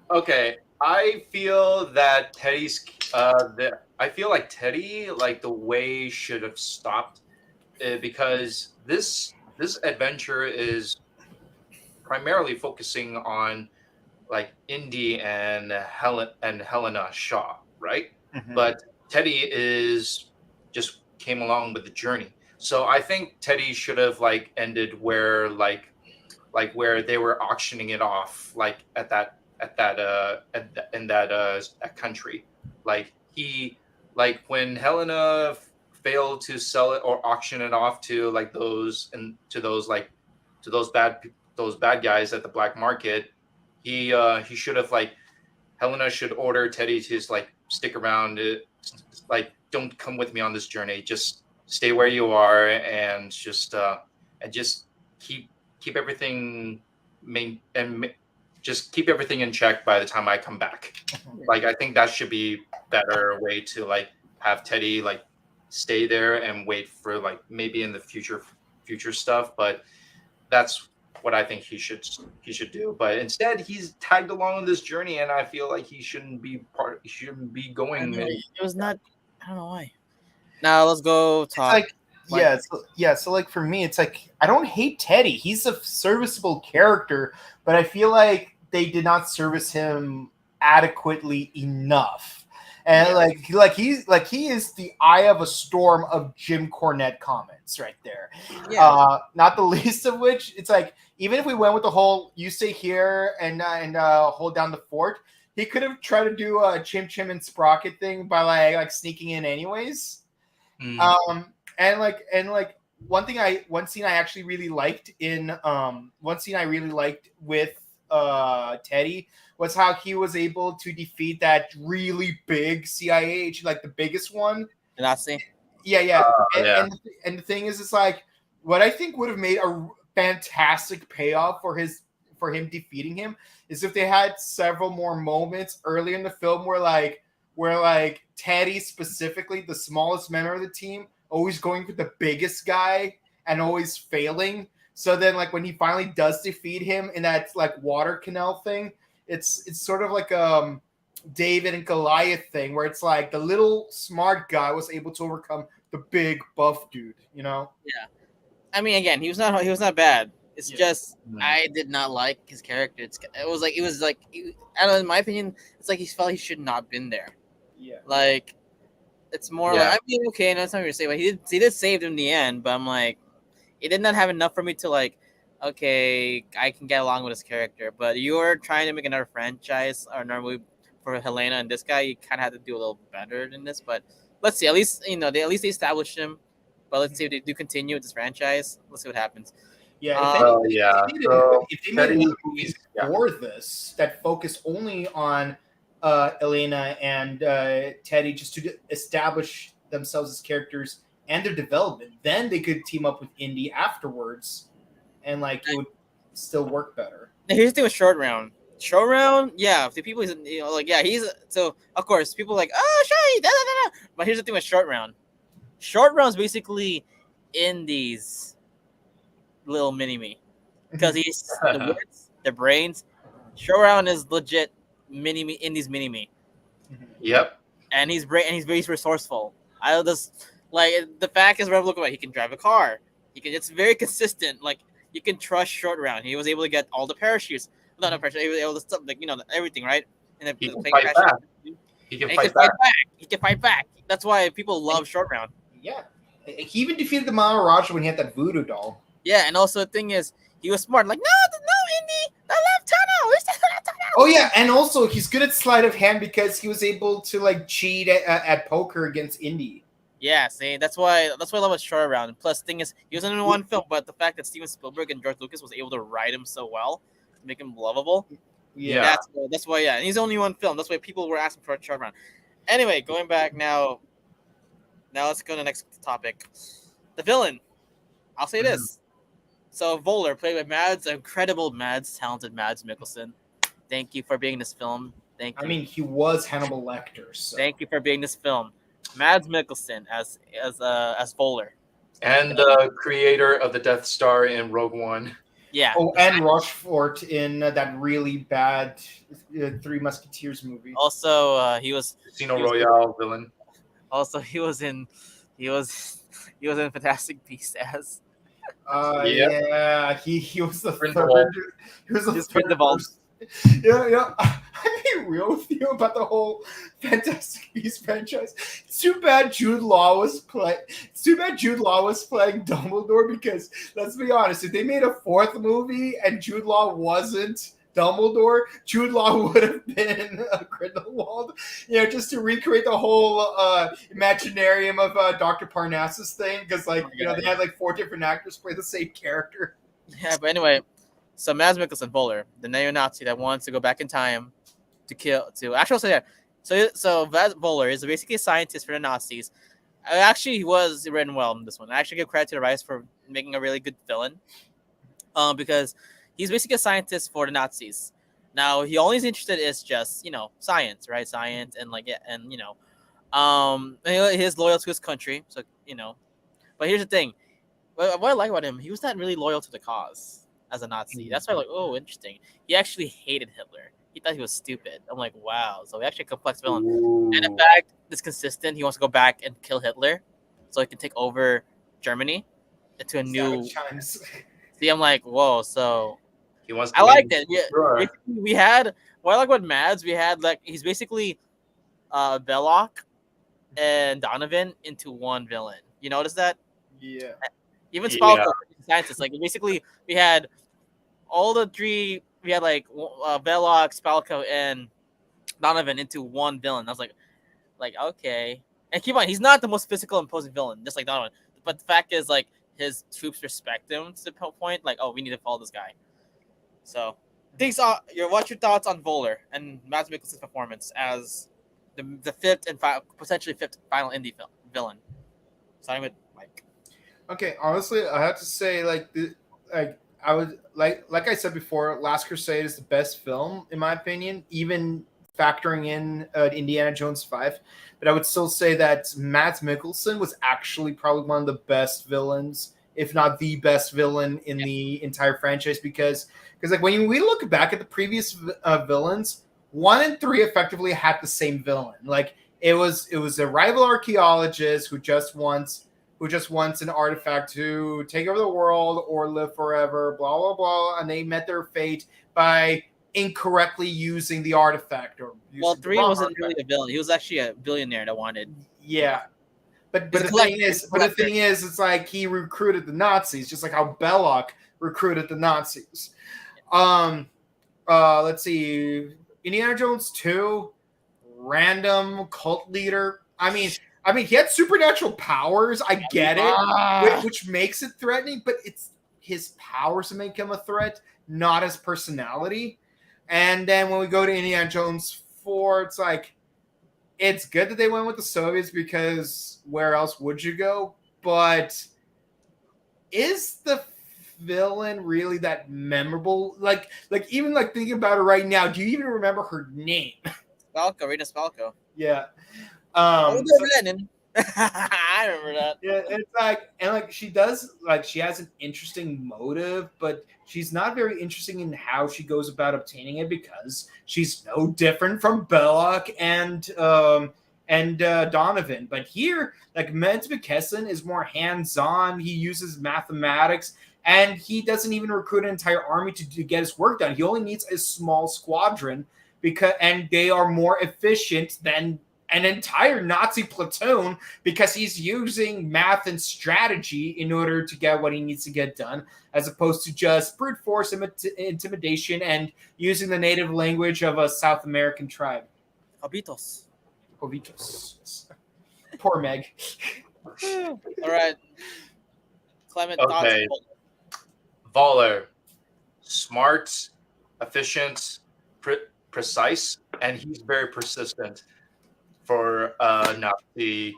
Okay, I feel that Teddy's. I feel like Teddy, like the way should have stopped because this adventure is primarily focusing on like Indy and Helena Shaw, right? Mhm. But Teddy is just came along with the journey. So I think Teddy should have like ended where like where they were auctioning it off like in that country. Like he like when Helena failed to sell it or auction it off to like those and to those like to those bad guys at the black market, he should have like Helena should order Teddy to just like stick around, like don't come with me on this journey. Just stay where you are and just keep keep everything main and just keep everything in check by the time I come back. Like I think that should be better way to like have Teddy like stay there and wait for like maybe in the future stuff, but that's what I think he should do. But instead, he's tagged along on this journey, and I feel like he shouldn't be part. He shouldn't be I going. know, it was not. I don't know why. Now let's go It's talk. like so like for me, it's like I don't hate Teddy. He's a serviceable character, but I feel like they did not service him adequately enough. And he is the eye of a storm of Jim Cornette comments right there. Yeah. Not the least of which, it's like even if we went with the whole "you stay here and hold down the fort," he could have tried to do a Chim Chim and Sprocket thing by like sneaking in anyways. And one scene I actually really liked with Teddy was how he was able to defeat that really big CIA agent, like the biggest one. The Nazi. Yeah. Yeah. And the thing is, it's like what I think would have made a fantastic payoff for him defeating him is if they had several more moments earlier in the film where Teddy, specifically the smallest member of the team, always going for the biggest guy and always failing. So then like when he finally does defeat him in that like water canal thing, it's sort of like David and Goliath thing where it's like the little smart guy was able to overcome the big buff dude, you know? Yeah. I mean, again, he was not bad. It's just Mhm. I did not like his character. I don't know, in my opinion, it's like he felt he should not have been there. Yeah. Like it's more Yeah. like I mean, okay, no, that's not what you're saying, but he did save him in the end. But I'm like, it did not have enough for me to like, okay, I can get along with his character. But you're trying to make another franchise or another movie for Helena and this guy, you kind of have to do a little better than this. But let's see. At least they established him. But let's see if they do continue with this franchise. Let's see what happens. Yeah, if they made more movies for this that focus only on Elena and Teddy just to establish themselves as characters and their development, then they could team up with Indy afterwards, and like it would still work better. Now, here's the thing with Short Round. Short Round, yeah, the people he's so of course people are like, oh, Shorty, da da da da. But here's the thing with Short Round. Short Round's basically Indy's little mini me because he's the wits, the brains. Short Round is legit mini me, Indy's mini me. Yep. And he's very resourceful. I just like the fact is, look at he can drive a car. It's very consistent. Like you can trust Short Round. He was able to get all the parachutes. Not parachutes, all the stuff like everything, right? And He can fight back. He can fight back. He can fight back. That's why people love Short Round. Yeah, he even defeated the Maharaja when he had that voodoo doll. Yeah, and also the thing is, he was smart. Like no, Indy, the left tunnel. It's the left tunnel. Oh yeah, and also he's good at sleight of hand because he was able to like cheat at poker against Indy. Yeah, see, that's why I love Short Round. And plus, the thing is, he was in one film, but the fact that Steven Spielberg and George Lucas was able to write him so well, to make him lovable. Yeah. That's why. Yeah, and he's only one film. That's why people were asking for a Short Round. Anyway, going back now. Now let's go to the next topic. The villain. I'll say this. So Voller, played by incredible talented Mads Mikkelsen. Thank you for being in this film. Thank you. I mean, he was Hannibal Lecter. So. Thank you for being in this film. Mads Mikkelsen as Voller. And the creator of the Death Star in Rogue One. Yeah. Oh, and Rochefort in that really bad Three Musketeers movie. Also, he was Casino Royale villain. Also, he was in He was he was in Fantastic Beasts as Yep. Yeah, he was the Grindelwald. third. He was the Just third Grindelwald. person. Yeah. I be real with you about the whole Fantastic Beasts franchise. It's too bad Jude Law was playing Dumbledore because let's be honest, if they made a fourth movie and Jude Law wasn't Dumbledore, Jude Law would have been Grindelwald. Just to recreate the whole imaginarium of Dr. Parnassus thing, because they had like 4 different actors play the same character. Yeah, but anyway, so Mads Mikkelsen, Voller, the neo-Nazi that wants to go back in time So Mads Voller is basically a scientist for the Nazis. Actually, he was written well in this one. I actually give credit to the writers for making a really good villain. Because he's basically a scientist for the Nazis. Now he only is interested is just science, right? Science and his loyal to his country. So but here's the thing. What I like about him, he was not really loyal to the cause as a Nazi. That's why I'm like, oh, interesting. He actually hated Hitler. He thought he was stupid. I'm like, wow. So he actually a complex villain. And in fact, it's consistent. He wants to go back and kill Hitler so he can take over Germany into a new. Chimes. See, I'm like, whoa. So He wants. I liked it. Yeah, Sure. basically we had. What I like about Mads, we had he's basically Belloc and Donovan into one villain. You notice that? Yeah. Even Yeah. Spalko, scientists. Basically, we had all the 3. We had Belloc, Spalko, and Donovan into one villain. I was like okay. And keep on, he's not the most physical imposing villain, just like Donovan. But the fact is, his troops respect him to the point. Oh, we need to follow this guy. So, what's your thoughts on Voller and Mads Mikkelsen's performance as the 5th and potentially 5th final indie villain? Starting with Mike. Okay, honestly, I have to say, I would like I said before, Last Crusade is the best film in my opinion, even factoring in Indiana Jones 5. But I would still say that Mads Mikkelsen was actually probably one of the best villains, if not the best villain in the entire franchise, because when we look back at the previous villains, 1 and 3 effectively had the same villain. It was a rival archaeologist who just wants an artifact to take over the world or live forever, blah, blah, blah. And they met their fate by incorrectly using the artifact. Well, 3 wasn't really a villain. He was actually a billionaire that wanted. Yeah. But the thing is, it's like he recruited the Nazis, just like how Belloc recruited the Nazis. Let's see. Indiana Jones 2, random cult leader. I mean, he had supernatural powers. I get it, which makes it threatening, but it's his powers that make him a threat, not his personality. And then when we go to Indiana Jones 4, it's like, it's good that they went with the Soviets because where else would you go? But is the villain really that memorable? Even thinking about it right now, do you even remember her name? Spalko, Rita Spalko. Yeah. Lenin. I remember that. Yeah, it's she does she has an interesting motive, but she's not very interesting in how she goes about obtaining it because she's no different from Belloc and Donovan. But here, Mads Mikkelsen is more hands-on. He uses mathematics, and he doesn't even recruit an entire army to get his work done. He only needs a small squadron and they are more efficient than an entire Nazi platoon because he's using math and strategy in order to get what he needs to get done, as opposed to just brute force intimidation and using the native language of a South American tribe. Habitos. Poor Meg. All right. Clement, Okay. Voller, smart, efficient, precise, and he's very persistent for a Nazi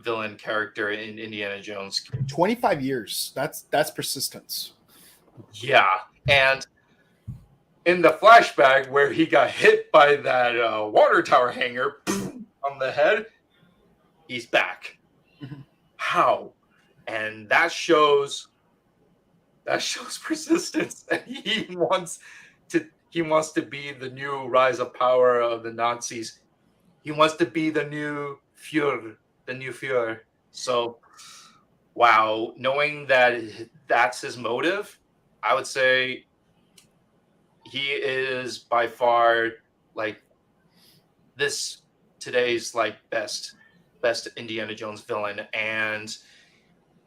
villain character in Indiana Jones. 25 years. That's persistence. Yeah, and in the flashback where he got hit by that water tower hanger on the head, he's back. How? And that shows persistence. And he wants to be the new rise of power of the Nazis. He wants to be the new Führer. So wow, knowing that that's his motive, I would say he is by far like this today's like best Indiana Jones villain, and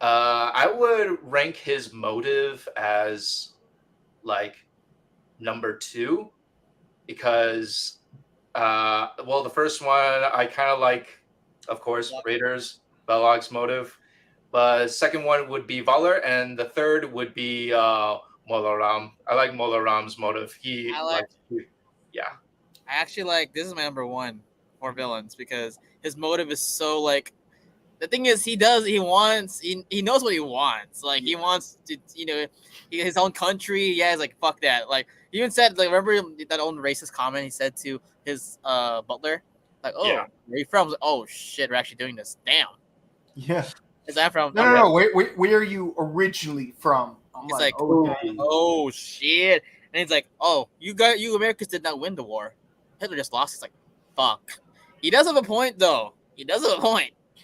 I would rank his motive as like number two because well, the first one I kind of like, of course, Raiders Bellog's motive, but second one would be Valor, and the third would be Molaram. I like Molaram's motive. He I like. like yeah. I actually like. This is my number one for villains because his motive is so like. The thing is, he knows what he wants. Like he wants to, his own country. Yeah, he's like fuck that. Like he even said, like remember that old racist comment he said to his butler, like, oh, Yeah. where are you from? Like, oh shit, we're actually doing this. Damn. Yeah. Is that from? No. Where are you originally from? I'm He's like, okay. oh shit, and he's like, oh, you Americans did not win the war. Hitler just lost. It's like, fuck. He does have a point though.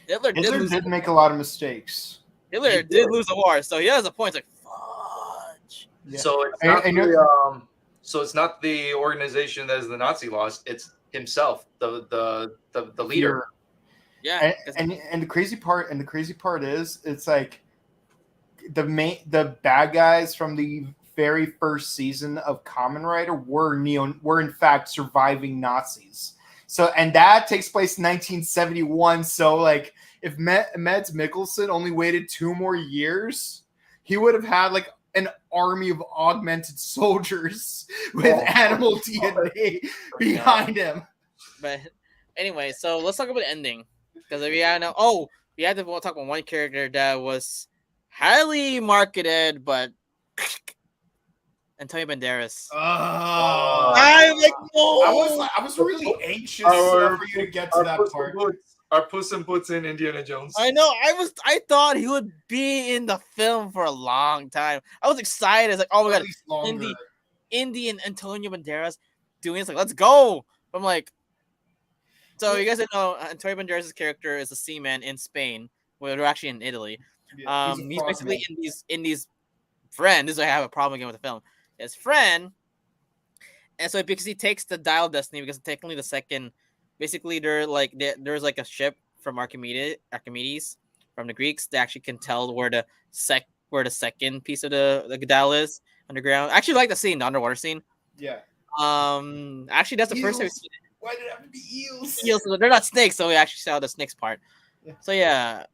Hitler Did make a lot of mistakes. Hitler did lose the war, so he has a point. It's like, fudge. Yeah. So it's not so it's not the organization that is the Nazi lost. It's himself, the leader. Yeah, And the crazy part is it's like the bad guys from the very first season of Kamen Rider were in fact surviving Nazis. So and that takes place in 1971. So like if Mads Mikkelsen only waited 2 more years, he would have had like an army of augmented soldiers with animal DNA behind him. but anyway, so let's talk about the ending because we have to talk about one character that was highly marketed, but Antonio Banderas. I'm like, no. I was really anxious for you to get to that part. Our Puss in Boots in Indiana Jones. I know. I thought he would be in the film for a long time. I was excited. It's like, oh my god, Indy and Antonio Banderas doing this. Like, let's go. I'm like, so you guys didn't know Antonio Banderas' character is a seaman in Spain. Well, they're actually in Italy. Yeah, he's basically Indy's friend. This is why I have a problem again with the film. His friend, and so because he takes the Dial of Destiny, because technically the second, basically there's like a ship from Archimedes from the Greeks that actually can tell where the second piece of the dial is underground. I actually like the scene, the underwater scene. Yeah. Actually, that's the first time we've seen it. Why did it have to be eels? Eels, they're not snakes, so we actually saw the snakes part. Yeah. So yeah,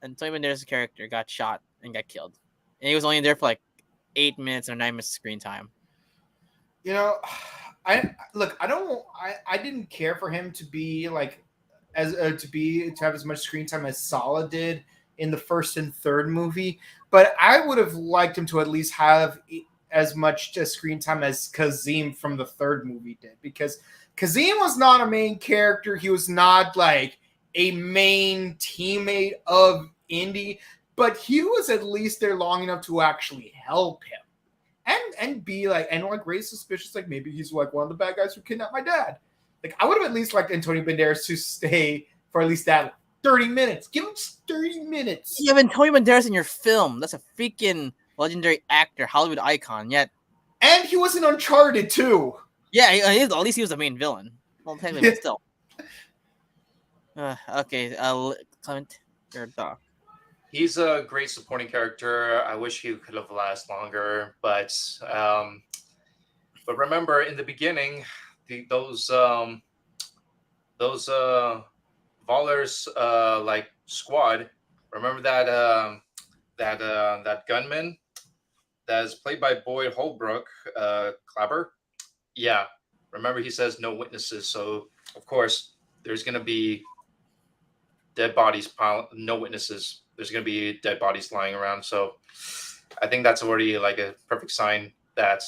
Antonio Banderas' character got shot and got killed, and he was only there for like 8 minutes or 9 minutes of screen time. You know, I didn't care for him to be like to have as much screen time as Sala did in the first and third movie, but I would have liked him to at least have as much screen time as Kazim from the third movie did, because Kazim was not a main character. He was not like a main teammate of Indy, but he was at least there long enough to actually help him and be like, and like raise suspicious, like maybe he's like one of the bad guys who kidnapped my dad. Like I would have at least liked Antonio Banderas to stay for at least that 30 minutes. Give him 30 minutes. You have Antonio Banderas in your film. That's a freaking legendary actor, Hollywood icon. Yet, and he was in Uncharted too. Yeah, at least he was the main villain. Well, technically, but still. Okay, Clement, your dog. He's a great supporting character. I wish he could have lasted longer, but remember in the beginning, those Valor's like squad. Remember that that gunman that is played by Boyd Holbrook, Clapper. Yeah, remember he says no witnesses, so of course there's gonna be dead bodies no witnesses. There's gonna be dead bodies lying around. So I think that's already like a perfect sign that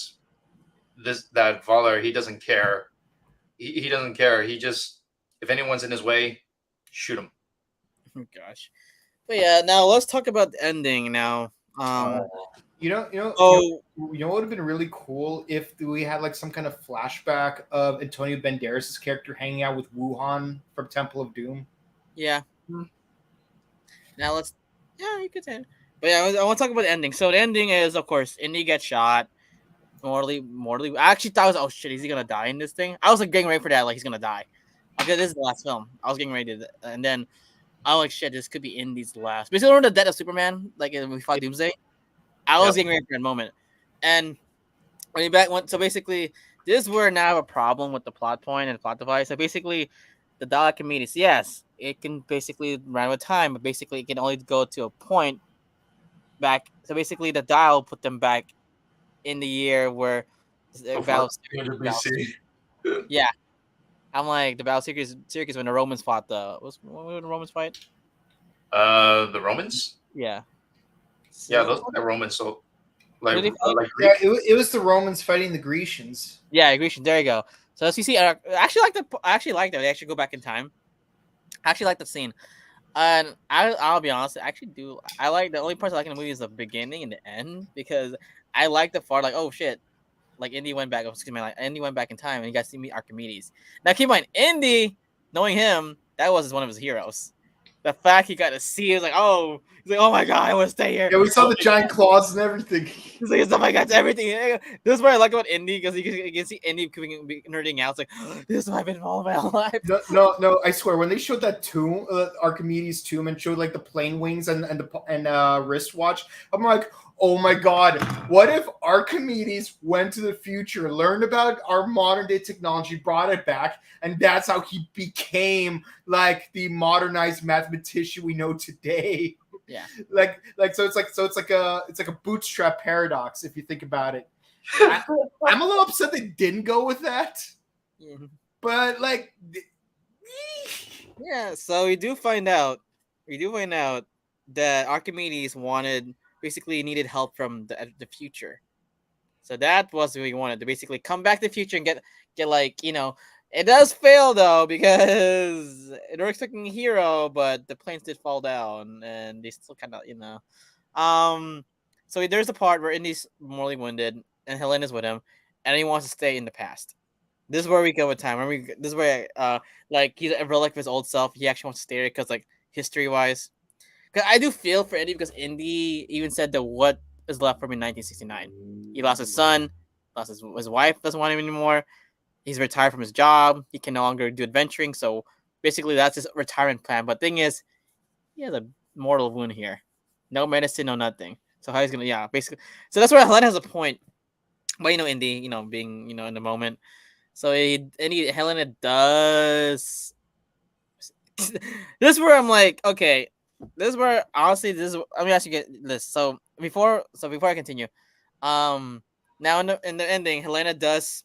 Valor, he doesn't care. He doesn't care. He just, if anyone's in his way, shoot him. Oh, gosh. But yeah, now let's talk about the ending now. You know what would have been really cool if we had like some kind of flashback of Antonio Banderas' character hanging out with Wuhan from Temple of Doom. Yeah. Now let's Yeah, you could say. But yeah, I want to talk about the ending. So the ending is, of course, Indy gets shot. Mortally. I actually thought, oh shit, is he gonna die in this thing? I was like getting ready for that, like he's gonna die. Okay, this is the last film. I was getting ready to, and then I was like, shit, this could be Indy's last. Basically, remember the death of Superman, like when we fought Doomsday. I was Yep. getting ready for that moment, and when he back went, so basically, this is where now I have a problem with the plot point and the plot device. So basically, the Dalek comedies, yes, it can basically run with time, but basically, it can only go to a point back. So basically, the dial put them back in the year where the Before Battle of Syracuse. 200 BC. Yeah, I'm like the Battle of Syracuse when the Romans fought the what did the Romans fight? The Romans? Yeah. Yeah, So, those are the Romans. So who did they fight? like Yeah, Greek. it was the Romans fighting the Grecians. Yeah, Grecian. There you go. So as you see, I actually like the. I actually like that they actually go back in time. I actually like the scene, and I'll be honest. I actually do. I like the only parts I like in the movie is the beginning and the end because I like the part like, oh shit, like Indy went back. Oh, excuse me, like Indy went back in time and you guys see me Archimedes. Now keep in mind, Indy, knowing him, that was one of his heroes. The fact he got to see is like, oh, he's like, oh my god, I want to stay here. Yeah, we saw Oh the my giant God. claws and everything. He's like, oh my god, it's everything. This is what I like about Indy because you can see Indy nerding out. It's like, this is what I've been all my life. No, I swear, when they showed that tomb, Archimedes' tomb, and showed like the plane wings and wristwatch, I'm like, oh my god, what if Archimedes went to the future, learned about our modern day technology, brought it back, and that's how he became like the modernized mathematician we know today. Yeah. So it's like a bootstrap paradox if you think about it. I'm a little upset they didn't go with that, Yeah. but like. Yeah, so we do find out that Archimedes basically needed help from the future. So that was what he wanted to basically come back to the future and get like, it does fail though because they were expecting a hero, but the planes did fall down and they still kind of, so there's a part where Indy's mortally wounded and Helena's with him and he wants to stay in the past. This is where we go with time. This is where like he's a relic of his old self. He actually wants to stay there because like history wise, because I do feel for Indy because Indy even said that what is left from him in 1969. He lost his son, lost his wife doesn't want him anymore. He's retired from his job. He can no longer do adventuring. So basically, that's his retirement plan. But thing is, he has a mortal wound here. No medicine, no nothing. So how he's gonna basically. So that's where Helena has a point. But Indy, being in the moment. So Helena does. This is where I'm like, okay, this is where honestly, let me ask you get this. So before I continue, now in the ending, Helena does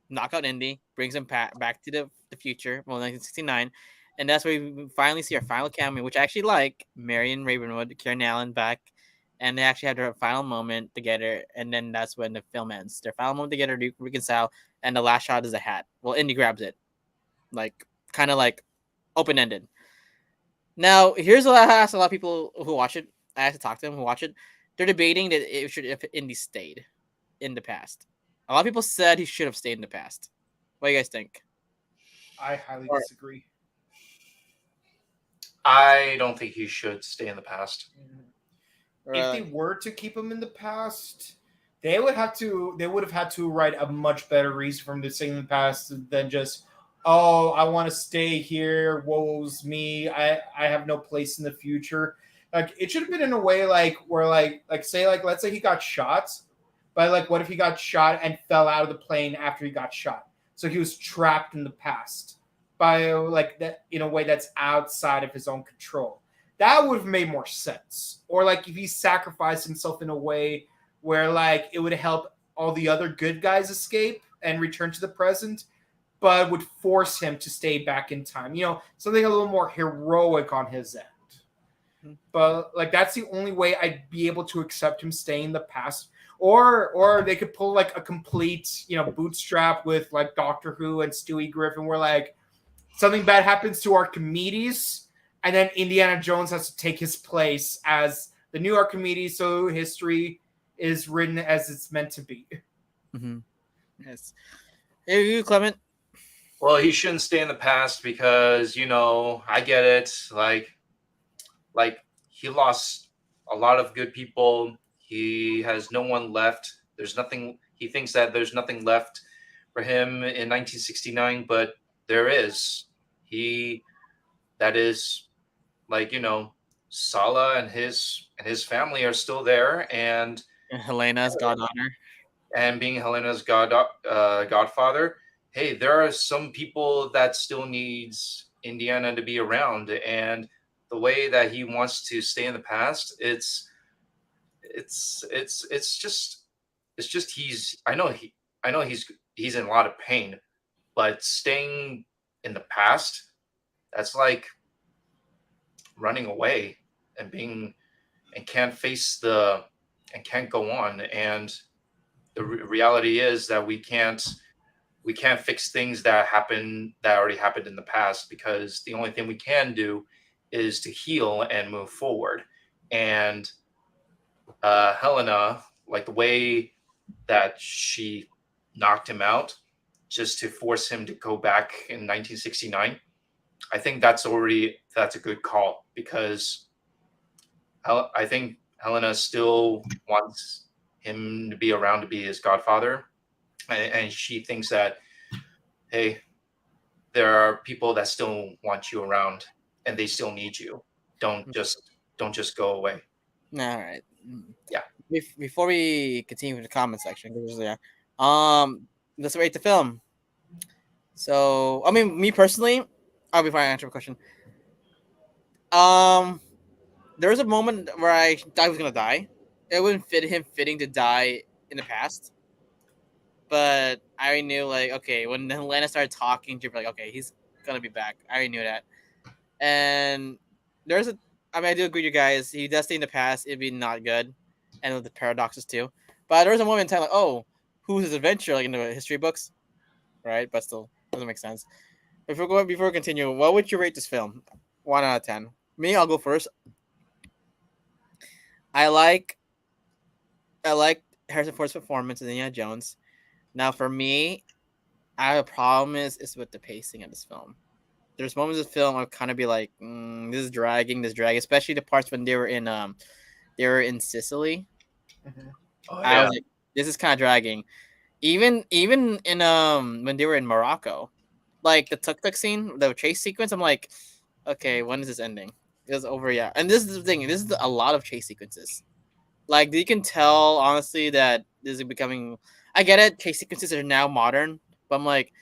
knock out Indy, brings him back to the future, 1969, and that's where we finally see our final cameo, which I actually like. Marion Ravenwood, Kieran Allen back, and they actually have their final moment together, and then that's when the film ends. Their final moment together, reconcile, and the last shot is a hat. Well, Indy grabs it, like kind of like open ended. Now, here's what I asked a lot of people who watch it. I had to talk to them who watch it. They're debating that if Indy stayed in the past. A lot of people said he should have stayed in the past. What do you guys think? I highly Or- disagree. I don't think he should stay in the past. If they were to keep him in the past, they would have had to write a much better reason for him to stay in the past than just, oh, I want to stay here, woe's me, I have no place in the future. Like it should have been in a way like where like say like let's say he got shot, but like what if he got shot and fell out of the plane after he got shot? So he was trapped in the past by like that in a way that's outside of his own control. That would have made more sense. Or like if he sacrificed himself in a way where like it would help all the other good guys escape and return to the present, but would force him to stay back in time. Something a little more heroic on his end. But like that's the only way I'd be able to accept him staying in the past. Or they could pull like a complete, bootstrap with like Doctor Who and Stewie Griffin where like something bad happens to Archimedes and then Indiana Jones has to take his place as the new Archimedes, so history is written as it's meant to be. Mm-hmm. Yes. Hey, you, Clement. Well, he shouldn't stay in the past because I get it. Like he lost a lot of good people. He has no one left. There's nothing. He thinks that there's nothing left for him in 1969, but there is. He that is like Sala and his family are still there, And Helena's goddaughter. and being Helena's godfather. Hey, there are some people that still needs Indiana to be around, and the way that he wants to stay in the past, it's just I know he's in a lot of pain, but staying in the past, that's like running away and being and can't face the and can't go on. And the reality is that we can't fix things that already happened in the past, because the only thing we can do is to heal and move forward. And Helena, like the way that she knocked him out just to force him to go back in 1969, I think that's a good call, because I think Helena still wants him to be around to be his godfather, and she thinks that, hey, there are people that still want you around, and they still need you. Don't just go away. All right. Yeah. Before we continue with the comment section, let's rate the film. So, I mean, me personally, before I answer the question, there was a moment where I thought he was gonna die. It wouldn't fit him fitting to die in the past, but I already knew, like, okay, when Helena started talking to him, like, okay, he's gonna be back. I already knew that. And there's a, I mean, I do agree with you guys. He does stay in the past. It'd be not good, and with the paradoxes too. But there was a moment in time, like, oh, who's his adventure, like in the history books, right? But still, doesn't make sense. Before we continue, what would you rate this film? 1 out of 10. Me, I'll go first. I like Harrison Ford's performance as Indiana Jones. Now, for me, I have a problem is with the pacing of this film. There's moments of the film I'll kind of be like, this is dragging, especially the parts when they were in Sicily. Oh, I was like, this is kind of dragging. Even in when they were in Morocco, like the tuk-tuk scene, the chase sequence, I'm like, okay, when is this ending? It's over, yeah. And this is the thing. This is a lot of chase sequences. Like you can tell, honestly, that this is becoming. I get it. Chase sequences are now modern, but I'm like,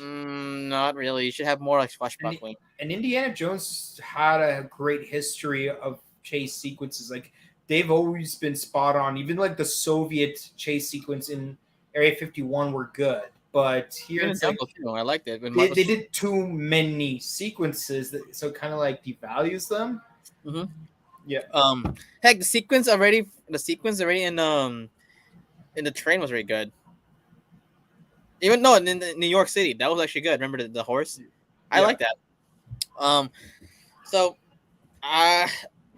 not really. You should have more like swashbuckling. And Indiana Jones had a great history of chase sequences. Like they've always been spot on. Even like the Soviet chase sequence in Area 51 were good. But here it's like I liked it. they did too many sequences, so it kind of like devalues them. Mm-hmm. Yeah. Heck, the sequence already in the train was very good. Even no, in New York City, that was actually good. Remember the horse? I like that. So,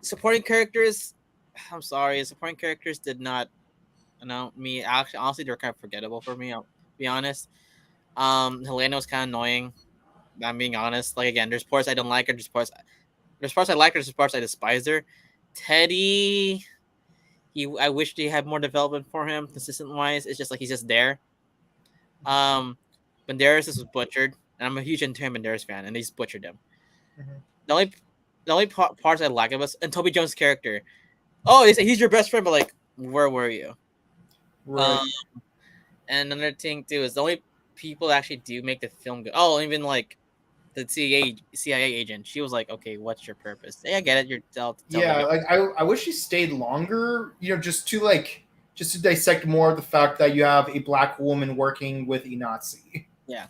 supporting characters. I'm sorry, supporting characters did not. Me actually, honestly, they're kind of forgettable for me. I'll be honest. Helena was kind of annoying. I'm being honest. Like again, there's parts I don't like her. There's parts I like her. There's parts I despise her. Teddy, I wish they had more development for him, consistent wise. It's just like he's just there. Banderas was butchered, and I'm a huge Antonio Banderas fan, and they just butchered him. Mm-hmm. The only parts I like of us and Toby Jones' character. Oh, he's your best friend, but like, where were you? Right. And another thing too is the only people that actually do make the film good. Oh, even like the CIA agent. She was like, "Okay, what's your purpose?" Hey, I get it. You're yeah, like I wish she stayed longer. Just to dissect more of the fact that you have a black woman working with a Nazi. Yeah.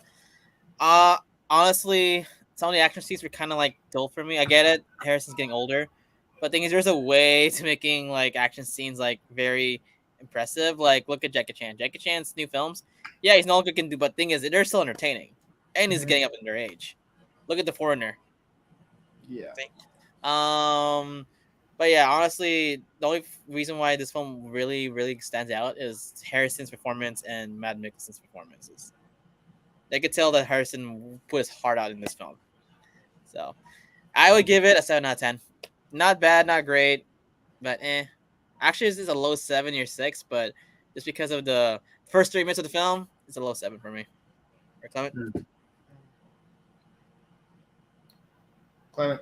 Honestly, some of the action scenes were kind of like dull for me. I get it. Harrison's getting older, but the thing is, there's a way to making like action scenes like very impressive. Like look at Jackie Chan. Jackie Chan's new films. Yeah, he's no longer can do, but thing is, they're still entertaining, and he's getting up in their age. Look at The Foreigner. Yeah. But yeah, honestly, the only reason why this film really, really stands out is Harrison's performance and Matt Mikkelsen's performances. They could tell that Harrison put his heart out in this film. So I would give it a 7 out of 10. Not bad, not great, but eh. Actually, this is a low 7 or 6, but just because of the first 3 minutes of the film, it's a low 7 for me. Or Clement? Clement.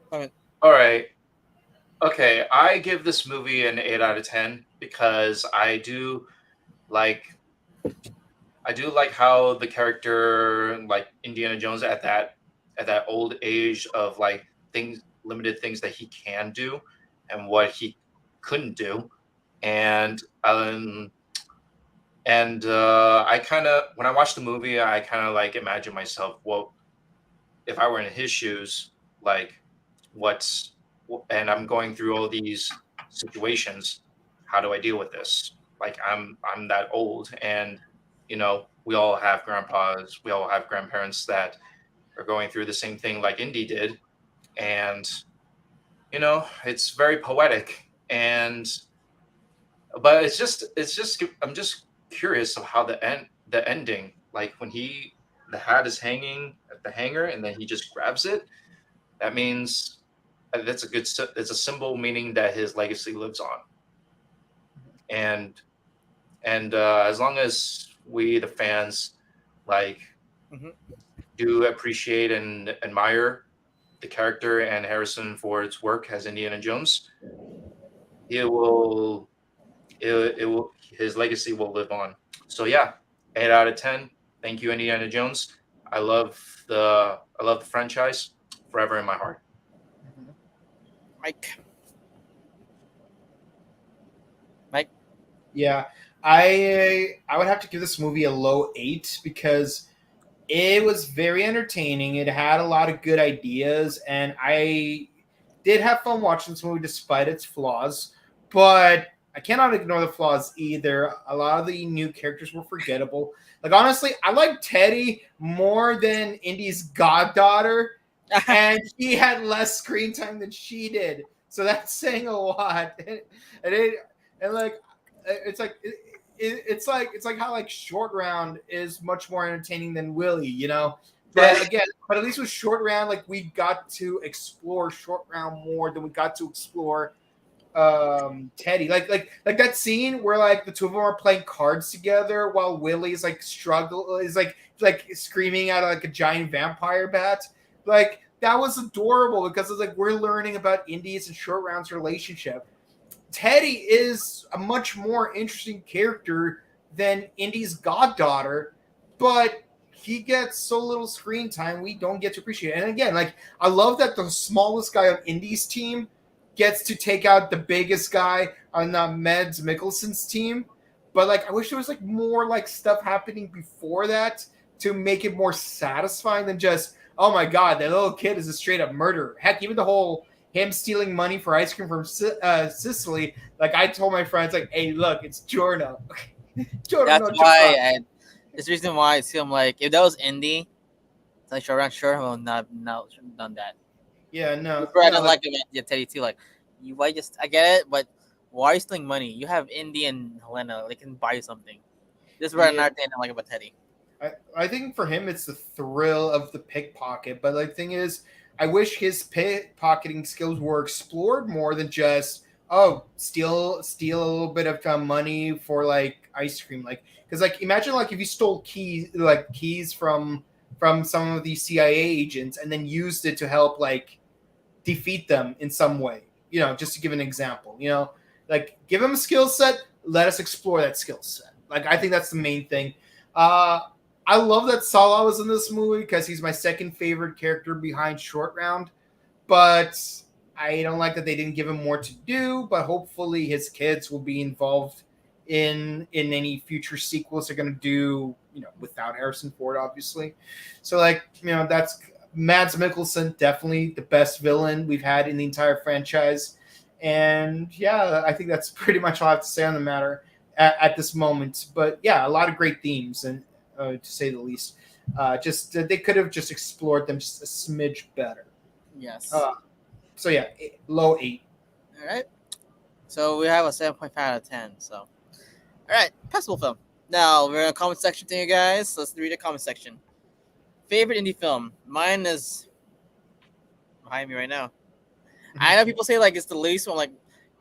Clement. All right. Okay, I give this movie an 8 out of 10 because I do like how the character, like Indiana Jones, at that old age of like things, limited things that he can do, and what he couldn't do, and I kind of, when I watched the movie, I kind of like imagine myself, well, if I were in his shoes, like what's and I'm going through all these situations, how do I deal with this? Like I'm that old, and we all have grandpas, we all have grandparents that are going through the same thing like Indy did, and it's very poetic, and but it's just I'm just curious of how the ending, like when the hat is hanging at the hanger and then he just grabs it. That means it's a symbol meaning that his legacy lives on, and as long as we the fans like Mhm. do appreciate and admire the character and Harrison Ford's work as Indiana Jones, it will it will his legacy will live on. So yeah, 8 out of 10. Thank you, Indiana Jones. I love the franchise, forever in my heart. Mike. Mike. Yeah, I would have to give this movie a low 8 because it was very entertaining. It had a lot of good ideas, and I did have fun watching this movie despite its flaws. But I cannot ignore the flaws either. A lot of the new characters were forgettable. Like honestly, I like Teddy more than Indy's goddaughter, and he had less screen time than she did. So that's saying a lot. And like it's like it's like how like Short Round is much more entertaining than Willie, you know. But again, but at least with Short Round, like we got to explore Short Round more than we got to explore Teddy. Like that scene where like the two of them are playing cards together while Willie's like like screaming at like a giant vampire bat. Like that was adorable because it's like we're learning about Indy's and Short Round's relationship. Teddy is a much more interesting character than Indy's goddaughter, but he gets so little screen time we don't get to appreciate it. And again, like I love that the smallest guy on Indy's team gets to take out the biggest guy on Mads Mikkelsen's team. But like I wish there was like more like stuff happening before that to make it more satisfying than just, oh my god, that little kid is a straight up murderer. Heck, even the whole him stealing money for ice cream from Sicily. Like I told my friends, like, "Hey, look, it's Giorno." That's why. It's the reason why I see him like if that was Indy, it's like sure, will not done that. Yeah, no. That's where I don't like, like it. Teddy too. Like you, why just I get it, but why are you stealing money? You have Indy and Helena. They can buy you something. This is where another thing I don't like about Teddy. I think for him it's the thrill of the pickpocket, but the thing is, I wish his pickpocketing skills were explored more than just steal a little bit of money for like ice cream, like because like imagine like if you stole keys from some of these CIA agents and then used it to help like defeat them in some way, you know, just to give an example, you know, like give him a skill set, let us explore that skill set. Like I think that's the main thing. I love that Salah was in this movie because he's my second favorite character behind Short Round, but I don't like that they didn't give him more to do. But hopefully his kids will be involved in any future sequels they're going to do, you know, without Harrison Ford, obviously. So like, you know, that's Mads Mikkelsen, definitely the best villain we've had in the entire franchise. And yeah, I think that's pretty much all I have to say on the matter at this moment. But yeah, a lot of great themes, and to say the least. Just they could have just explored them just a smidge better. Yes. So yeah, low 8. All right. So we have a 7.5 out of 10. So, all right, passable film. Now we're in a comment section thing, you guys. Let's read the comment section. Favorite indie film? Mine is behind me right now. I know people say like it's the least one. Like,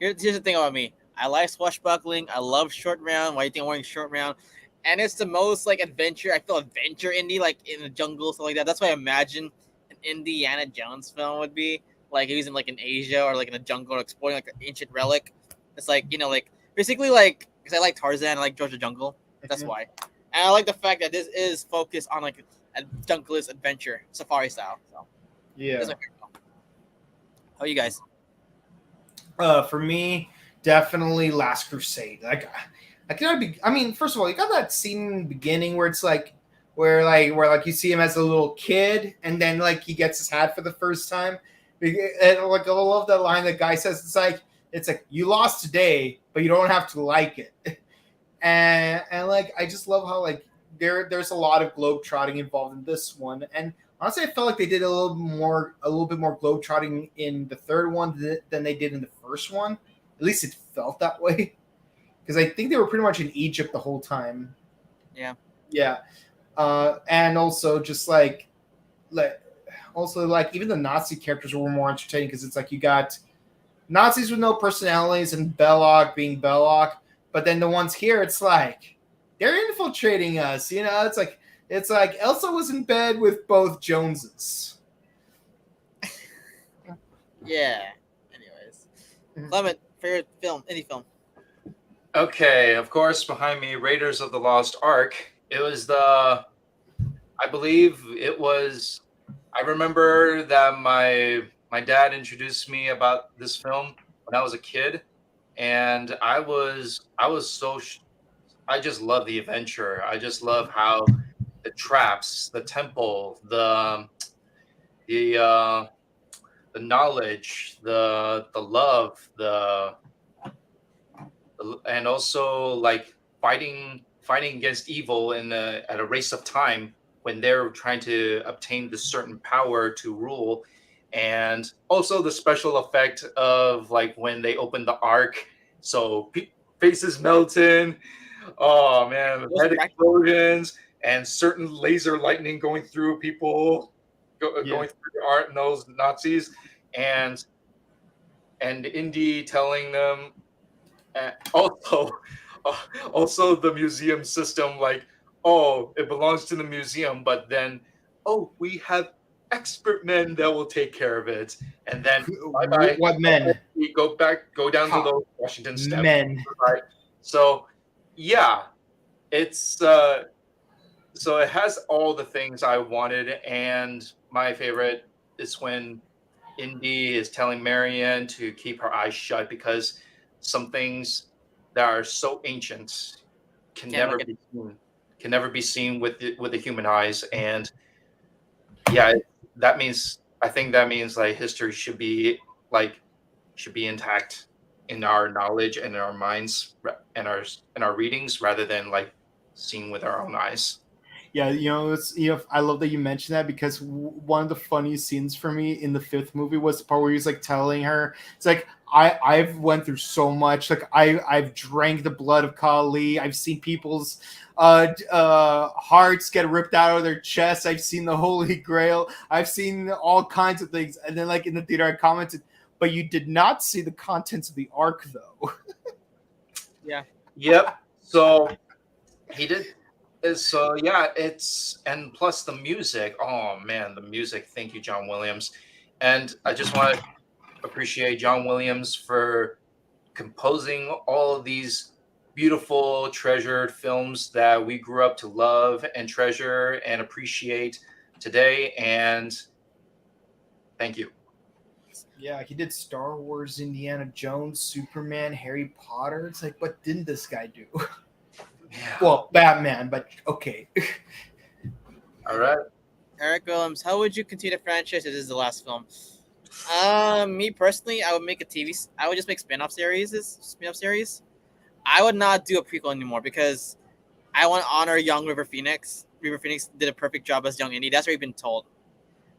here's the thing about me. I like swashbuckling. I love short round. Why do you think I'm wearing short round? And it's the most like adventure. I feel adventure indie, like in the jungle, stuff like that. That's what I imagine an Indiana Jones film would be. Like he's in like in Asia or like in a jungle exploring like an ancient relic. It's like like basically like because I like Tarzan, I like George the Jungle. That's Mhm. why. And I like the fact that this is focused on like a junglist adventure safari style. So Yeah. that's my favorite film. How are you guys? For me, definitely Last Crusade. Like, I cannot be. I mean, first of all, you got that scene in the beginning where it's like, where you see him as a little kid, and then like he gets his hat for the first time. And like I love that line that guy says. It's like you lost today, but you don't have to like it. And like I just love how like there's a lot of globetrotting involved in this one, and honestly, I felt like they did a little bit more globetrotting in the third one than they did in the first one. At least it felt that way, because I think they were pretty much in Egypt the whole time. Yeah. Yeah, and also just like also like even the Nazi characters were more entertaining because it's like you got Nazis with no personalities and Belloc being Belloc, but then the ones here, it's like they're infiltrating us. You know, it's like Elsa was in bed with both Joneses. Yeah. Anyways, Clement, favorite film, indie film. Okay, of course, behind me, Raiders of the Lost Ark. It was I believe it was. I remember that my dad introduced me about this film when I was a kid, and I was I just love the adventure. I just love how the traps, the temple, the the knowledge, the love, and also like fighting against evil at a race of time when they're trying to obtain this certain power to rule, and also the special effect of like when they open the ark, so faces melting. Oh man, Those head practical. explosions and certain laser lightning going through people, Yeah. going through the art and those Nazis, and Indy telling them, also, uh, also the museum system, like, oh, it belongs to the museum, but then, oh, we have expert men that will take care of it, and then bye bye. What men? We go down to Ha, those Washington steps. men. Right. So, yeah, it's so it has all the things I wanted, and my favorite is when Indy is telling Marianne to keep her eyes shut because some things that are so ancient can Can't never look at. be seen, with the human eyes. And yeah, I think that means like history like should be intact in our knowledge and in our minds and our readings rather than like seen with our own eyes. Yeah, I love that you mentioned that because one of the funniest scenes for me in the fifth movie was the part where he's like telling her, it's like I've went through so much, like I've drank the blood of Kali, I've seen people's hearts get ripped out of their chests, I've seen the Holy Grail, I've seen all kinds of things, and then like in the theater I commented, but you did not see the contents of the ark though. Yeah. Yep. So he did. So yeah, and plus the music. Oh man, the music. Thank you, John Williams. And I just want to appreciate John Williams for composing all of these beautiful, treasured films that we grew up to love and treasure and appreciate today. And thank you. Yeah, he did Star Wars, Indiana Jones, Superman, Harry Potter. It's like, what didn't this guy do? Yeah. Well, Batman, but okay. All right. Eric Williams, how would you continue the franchise if this is the last film? Me personally, I would make I would just make spin-off series. I would not do a prequel anymore because I want to honor young River Phoenix. River Phoenix did a perfect job as young Indy. That's what we've been told.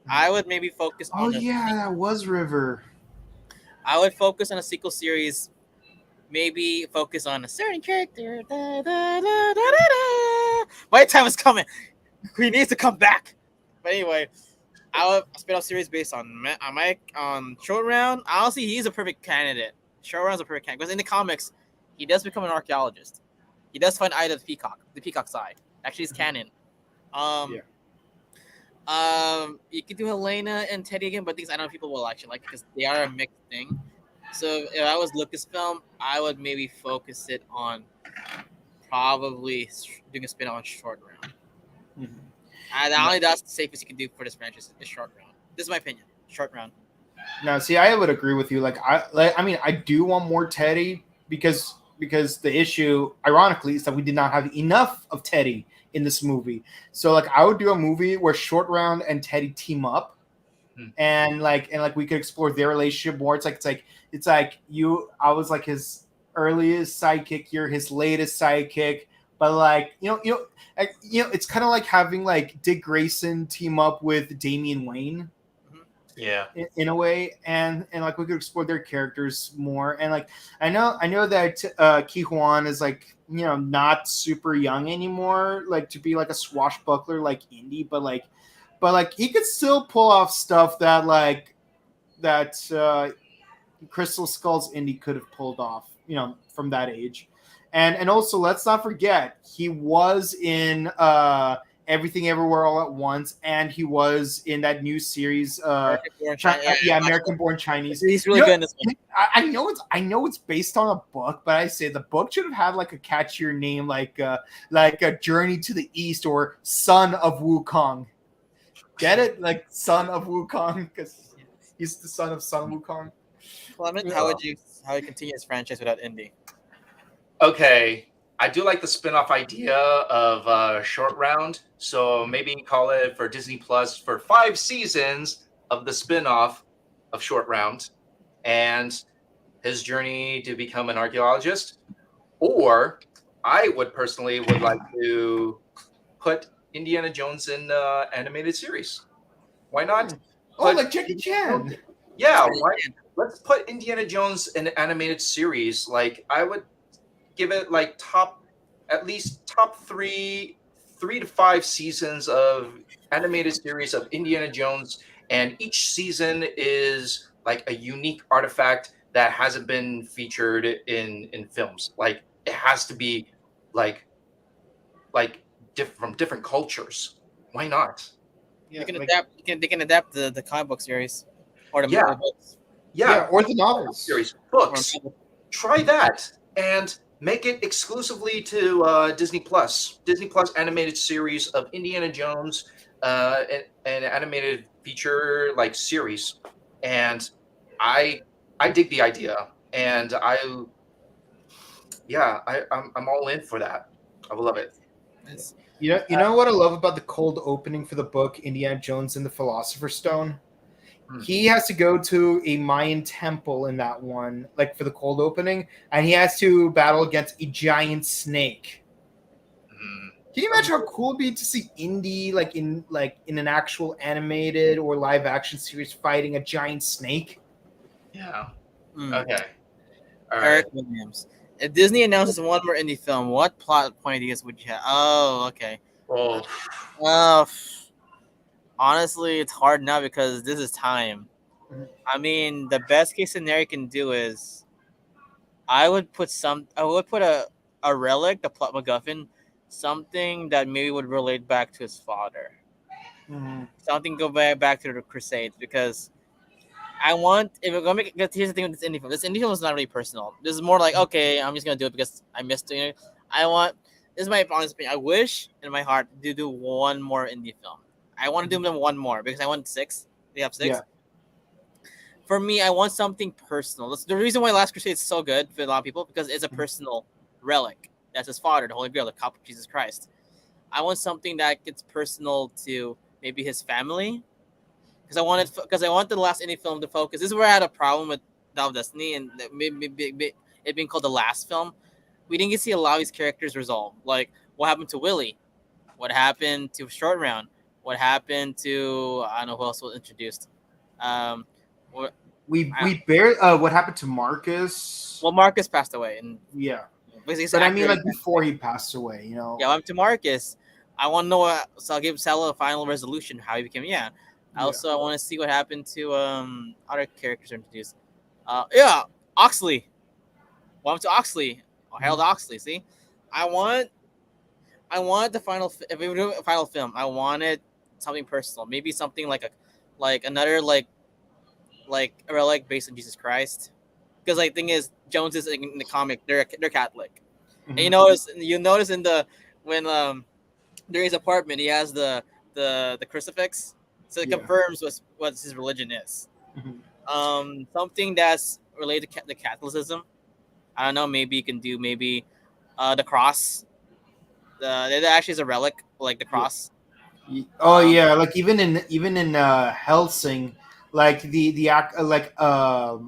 I would maybe focus Oh on yeah, that was River. I would focus on a sequel series. Maybe focus on a certain character. Da, da, da, da, da, da. My time is coming. He needs to come back. But anyway, I would a spin-off series based on Short Round. Honestly, he's a perfect candidate. Short Round's a perfect candidate because in the comics, he does become an archaeologist. He does find Eye of the peacock's eye. Actually, it's canon. Yeah. You could do Helena and Teddy again, but things I don't know if people will actually like because they are a mixed thing. So if I was Lucasfilm, I would maybe focus it on probably doing a spin on Short Round. Mhm. And only that's the safest you can do for this franchise is Short Round. This is my opinion. Short Round. No, see, I would agree with you. I mean, I do want more Teddy because the issue, ironically, is that we did not have enough of Teddy in this movie. So like, I would do a movie where Short Round and Teddy team up, and we could explore their relationship more. It's like I was like his earliest sidekick, you're his latest sidekick. But like it's kind of like having like Dick Grayson team up with Damian Wayne. Yeah. In a way, and like we could explore their characters more, and like I know that Ki Huan is like not super young anymore, like to be like a swashbuckler like Indy, but like he could still pull off stuff that Crystal Skull's Indy could have pulled off, from that age. And also let's not forget he was in Everything Everywhere All at Once, and he was in that new series, American Born Chinese. He's really good in this one. I know it's based on a book, but I say the book should have had like a catchier name, like a Journey to the East or Son of Wukong. Get it? Like Son of Wukong, because he's the son of Sun Wukong. Clement, how would you continue this franchise without Indy? Okay, I do like the spin-off idea of Short Round, so maybe call it for Disney Plus for 5 seasons of the spin-off of Short Round and his journey to become an archaeologist. Or I would like to put Indiana Jones in animated series. Why not? Like Jackie Chan. Yeah, let's put Indiana Jones in an animated series. Like I would give it like at least top 3 to 5 seasons of animated series of Indiana Jones, and each season is like a unique artifact that hasn't been featured in films. Like it has to be like from different cultures. Why not? Yeah, they can adapt the comic book series or the movie books. Yeah, or the novels series, books. Try that and make it exclusively to Disney Plus. Disney Plus animated series of Indiana Jones, an animated feature like series, and I dig the idea, and I'm all in for that. I will love it. You know what I love about the cold opening for the book Indiana Jones and the Philosopher's Stone? He has to go to a Mayan temple in that one, like for the cold opening, and he has to battle against a giant snake. Can you imagine how cool it'd be to see Indy like in an actual animated or live action series fighting a giant snake? Yeah. Okay. All right. Eric Williams. If Disney announces one more indie film, what plot point ideas would you have? Oh, okay. Honestly, it's hard now because this is time. I mean, the best case scenario you can do is I would put a relic, the plot MacGuffin, something that maybe would relate back to his father. Something go back to the Crusades, because I want, if we're gonna here's the thing with this indie film. This indie film is not really personal. This is more like, okay, I'm just gonna do it because I missed doing it. This is my honest opinion. I wish in my heart to do one more indie film. I want to do them one more because I want 6. They have 6. Yeah. For me, I want something personal. That's the reason why Last Crusade is so good for a lot of people, because it's a personal relic. That's his father, the Holy Grail, the cup of Jesus Christ. I want something that gets personal to maybe his family, because I want the last indie film to focus. This is where I had a problem with Dial of Destiny and it being called the last film. We didn't get to see a lot of these characters resolve. Like, what happened to Willie? What happened to Short Round? What happened to, I don't know who else was introduced. What happened to Marcus? Well, Marcus passed away, and but I mean, like before he passed away, Yeah, I'm to Marcus. I want to know. So I'll give Sal a final resolution how he became. Yeah, Also, I want to see what happened to other characters introduced. Yeah, Oxley. Welcome to Oxley. Oh, Harold Oxley. See, I want the final. If we do a final film, I wanted something personal. Maybe something like another like a relic based on Jesus Christ. Because like thing is, Jones is in the comic. They're Catholic. And you notice in the when during his apartment he has the crucifix, so it confirms what his religion is. Something that's related to Catholicism. I don't know. Maybe you can do the cross. It actually is a relic, like the cross. Oh yeah, like even in Helsing, like the act like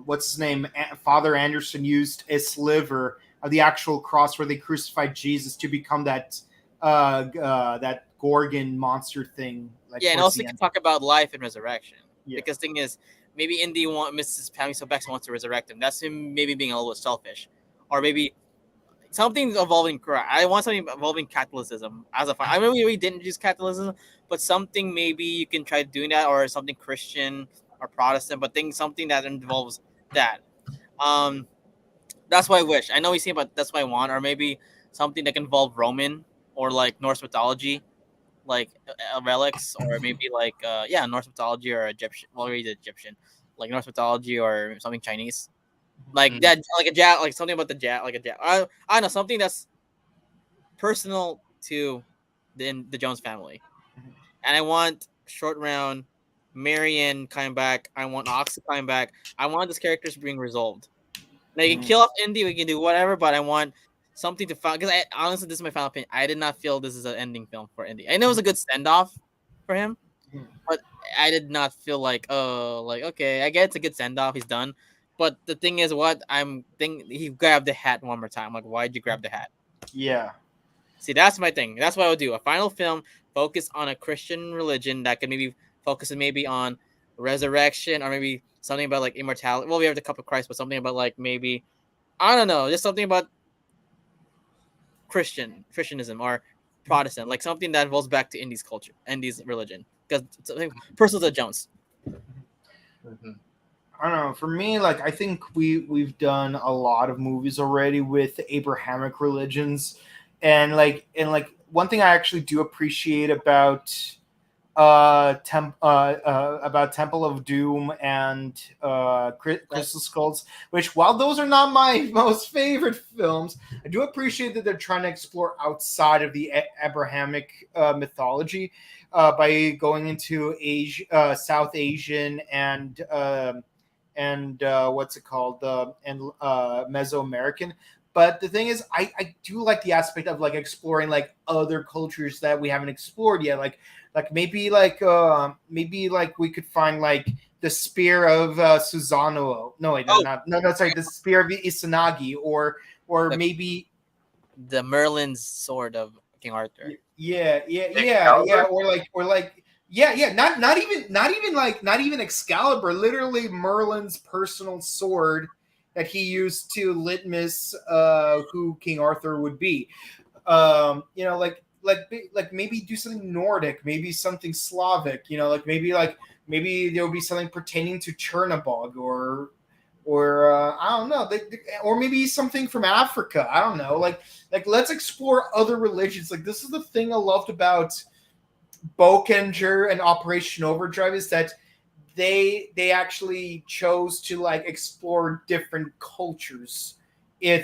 what's his name, Father Anderson used a sliver of the actual cross where they crucified Jesus to become that Gorgon monster thing. Like Yeah, and towards also the you can end. talk about life and resurrection. Yeah. Because thing is, maybe Indy Mrs. Pammy Bex wants to resurrect him. That's him maybe being a little bit selfish, or maybe something involving. I want something involving Catholicism as a. I mean, we didn't use Catholicism, but something maybe you can try doing that, or something Christian or Protestant, but something that involves that. Um, that's what I wish. I know we see, but that's what I want, or maybe something that can involve Roman or like Norse mythology, like relics, or maybe like Norse mythology or Egyptian. Well, already Egyptian, like Norse mythology or something Chinese, like that, like a jazz, like something about the jazz, like a jazz. I don't know, something that's personal to the Jones family. And I want Short Round, Marion coming back. I want Oxy coming back. I want these characters being resolved. They can kill off Indy. We can do whatever, but I want something to find. Because honestly, this is my final opinion. I did not feel this is an ending film for Indy. I know it was a good send off for him, but I did not feel like, oh, like okay, I get it's a good send off. He's done. But the thing is, he grabbed the hat one more time. Like, why'd you grab the hat? Yeah. See, that's my thing. That's what I would do. A final film focus on a Christian religion that could maybe focus maybe on resurrection, or maybe something about like immortality. Well, we have the cup of Christ, but something about like maybe I don't know, just something about Christianism or Protestant, like something that involves back to Indy's culture, Indy's religion, because it's something personal to Jones. I don't know. For me, like I think we've done a lot of movies already with Abrahamic religions, and one thing I actually do appreciate about Temple of Doom and Crystal Skulls, which while those are not my most favorite films, I do appreciate that they're trying to explore outside of the Abrahamic mythology by going into South Asian and what's it called and Mesoamerican. But the thing is, I do like the aspect of like exploring like other cultures that we haven't explored yet, like maybe we could find like the spear of Susanoo. No, wait, no, sorry, the spear of Izanagi, or maybe the Merlin's sword of King Arthur. Yeah, not even Excalibur. Literally, Merlin's personal sword that he used to litmus who King Arthur would be. Like maybe do something Nordic, maybe something Slavic. Maybe there will be something pertaining to Chernobog or I don't know, or maybe something from Africa. I don't know. Like let's explore other religions. Like this is the thing I loved about Bokenger and Operation Overdrive is that they actually chose to like explore different cultures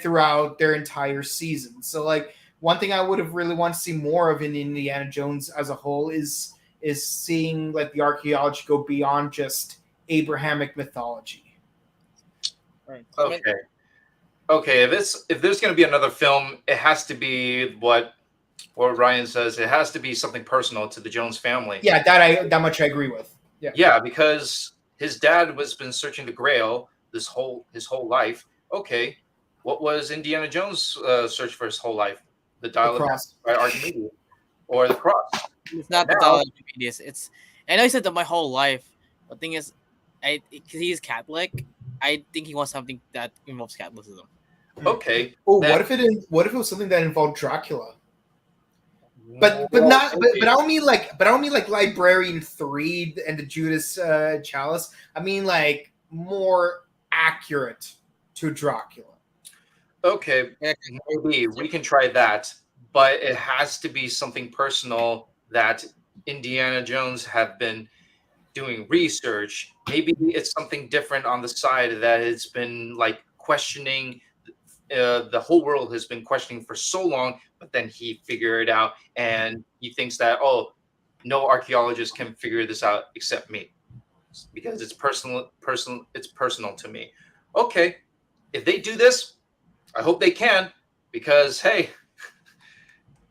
throughout their entire season. So like one thing I would have really wanted to see more of in Indiana Jones as a whole is seeing like the archaeology go beyond just Abrahamic mythology. Right. Okay. If there's going to be another film, it has to be what Ryan says. It has to be something personal to the Jones family. Yeah, that much I agree with. Yeah, because his dad was been searching the Grail his whole life. Okay, what was Indiana Jones' search for his whole life? The Dial of Destiny by Archimedes, or the cross? It's not the Dial of Archimedes. It's I know he said that my whole life. The thing is, because he's Catholic, I think he wants something that involves Catholicism. Okay. Oh, what if it was something that involved Dracula? But Well, not maybe. I don't mean like Librarian 3 and the Judas Chalice. I mean like more accurate to Dracula. Okay, Yeah, maybe we can try that, but it has to be something personal that Indiana Jones have been doing research. Maybe it's something different on the side that it's been like questioning. The whole world has been questioning for so long, but then he figured it out, and he thinks that no archaeologist can figure this out except me because it's personal. It's personal to me. Okay, if they do this, I hope they can, because hey,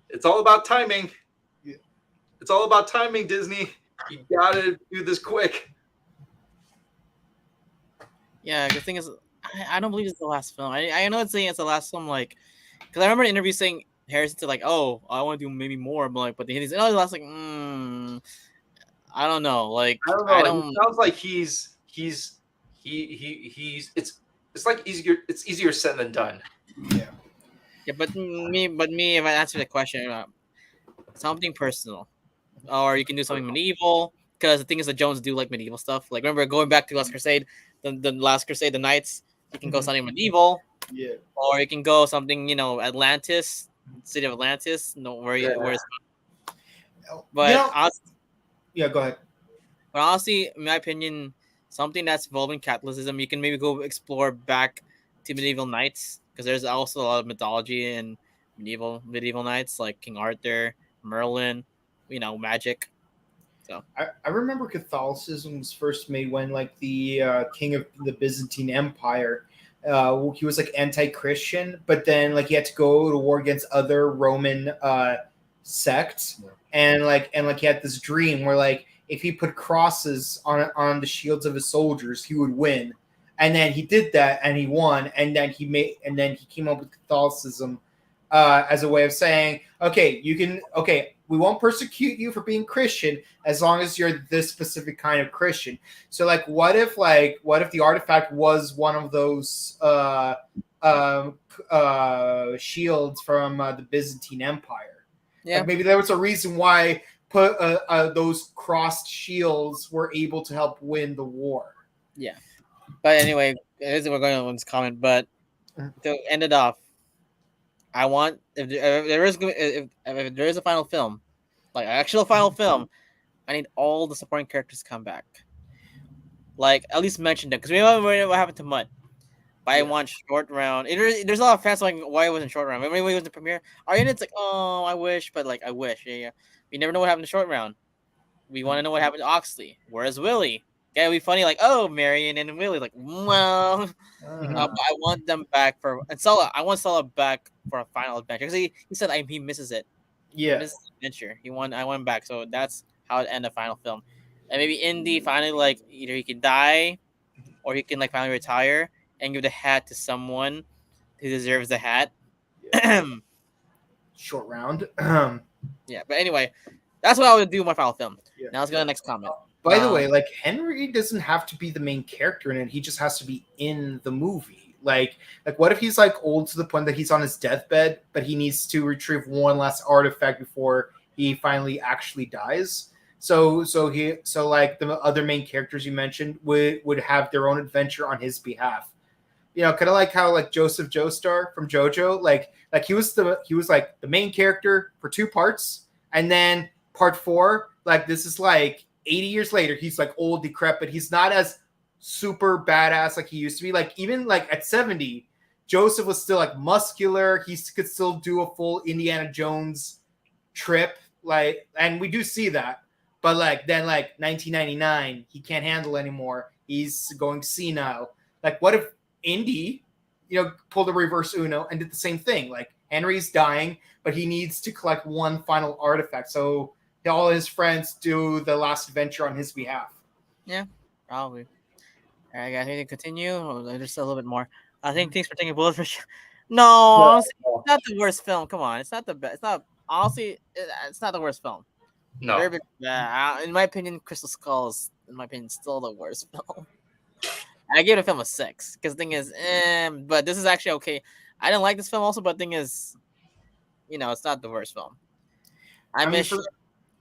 it's all about timing. Yeah. It's all about timing, Disney. You gotta do this quick. yeah. The thing is, I don't believe it's the last film. I know it's saying it's the last film, like, because I remember an interview saying Harrison said like, "Oh, I want to do maybe more," but he's oh, the last like, I don't know, like, I don't I know. It don't. sounds like he's it's like easier. It's easier said than done. Yeah. Yeah, but me, if I answer the question, something personal, or you can do something medieval. Because the thing is, the Jones do like medieval stuff. Like, remember going back to Last Crusade, the Last Crusade, the Knights. You can go Mhm. something medieval, Yeah. or you can go something, Atlantis, city of Atlantis. No, where it's, You but know, honestly, yeah, go ahead. in my opinion, something that's involving Catholicism, you can maybe go explore back to medieval knights, because there's also a lot of mythology in medieval knights like King Arthur, Merlin, magic. So I remember Catholicism was first made when like the king of the Byzantine Empire, he was like anti-Christian, but then like he had to go to war against other Roman sects, and he had this dream where like if he put crosses on the shields of his soldiers, he would win, and then he did that and he won, and then he came up with Catholicism as a way of saying, okay, we won't persecute you for being Christian as long as you're this specific kind of Christian. So what if the artifact was one of those shields from the Byzantine Empire? yeah, Like maybe there was a reason why those crossed shields were able to help win the war. yeah. But anyway, we're going on this comment. But to end it off, I want if there is if there is a final film, like an actual final film, I need all the supporting characters to come back. Like, at least mention them, because we don't know what happened to Mutt. But I Yeah. want Short Round. There's a lot of fans like why it wasn't Short Round. Maybe it was the premiere. Our unit's like, oh, I wish, but like I wish. Yeah, yeah. We never know what happened to Short Round. We want to know what happened to Oxley. Where's Willie? Yeah, it'd be funny, like, oh, Marion and Willie, like, well, but I want them back and Sulla. I want Sulla back for a final adventure, because he said he misses it. He Yeah. misses the adventure. I want him back. So that's how it end the final film. And maybe Indy finally, like, either he can die or he can like finally retire and give the hat to someone who deserves the hat. Short round. Yeah, but anyway, that's what I would do with my final film. Yeah. Now let's go to the next comment. By the way, like Henry doesn't have to be the main character in it. He just has to be in the movie. Like what if he's like old to the point that he's on his deathbed, but he needs to retrieve one last artifact before he finally actually dies? So like the other main characters you mentioned would have their own adventure on his behalf. You know, kind of like how like Joseph Joestar from JoJo, like he was like the main character for 2 parts, and then part 4, like this is like 80 years later, he's like old, decrepit. He's not as super badass like he used to be. Like even like at 70, Joseph was still like muscular. He could still do a full Indiana Jones trip. Like, and we do see that. But like then like 1999, he can't handle anymore. He's going senile. Like what if Indy, pulled a reverse Uno and did the same thing? Like Henry's dying, but he needs to collect one final artifact. So all his friends do the last adventure on his behalf. Yeah, probably. All right, guys, we can continue. Or there's a little bit more. I think thanks for taking bullet for sure. No, honestly, it's not the worst film. Come on, it's not the best. It's not honestly, it's not the worst film. No, In my opinion, Crystal Skull is, in my opinion, still the worst film. I gave the film a 6 because the thing is, but this is actually okay. I didn't like this film also, but the thing is, it's not the worst film. I I mean, miss. for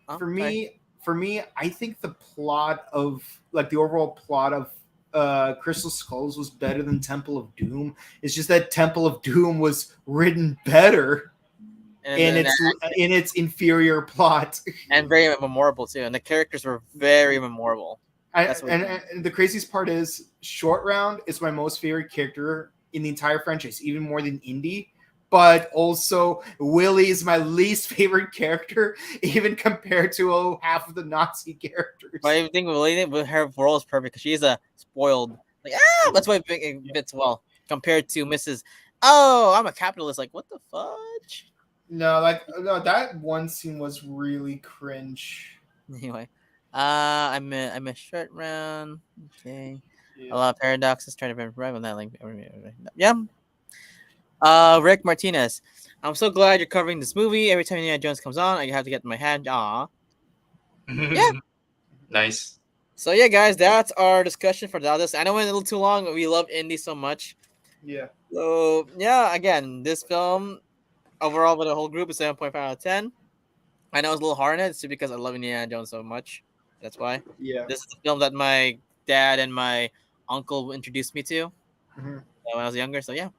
Oh, for sorry. me, for me, I think the plot of like the overall plot of Crystal Skulls was better than Temple of Doom. It's just that Temple of Doom was written better and in and, its inferior plot. and very memorable too. And the characters were very memorable. I, That's what. and the craziest part is Short Round is my most favorite character in the entire franchise, even more than Indy. But also Willie is my least favorite character, even compared to half of the Nazi characters. But I think with her role is perfect because she's a spoiled. Like that's why it fits well compared to Mrs. Oh, I'm a capitalist. Like what the fudge? No, that one scene was really cringe. Anyway, I'm a short round. Okay, a Yeah. lot of paradoxes trying to be right on that. Like yeah. Rick Martinez. I'm so glad you're covering this movie. Every time Indiana Jones comes on, I have to get my hand. Aw. Yeah. Nice. So yeah, guys, that's our discussion for this. I know it went a little too long. We love Indy so much. Yeah. So yeah, again, this film overall with the whole group is 7.5 out of 10. I know it's a little hard on it. It's because I love Indiana Jones so much. That's why. Yeah. This is the film that my dad and my uncle introduced me to Mhm. when I was younger. So yeah.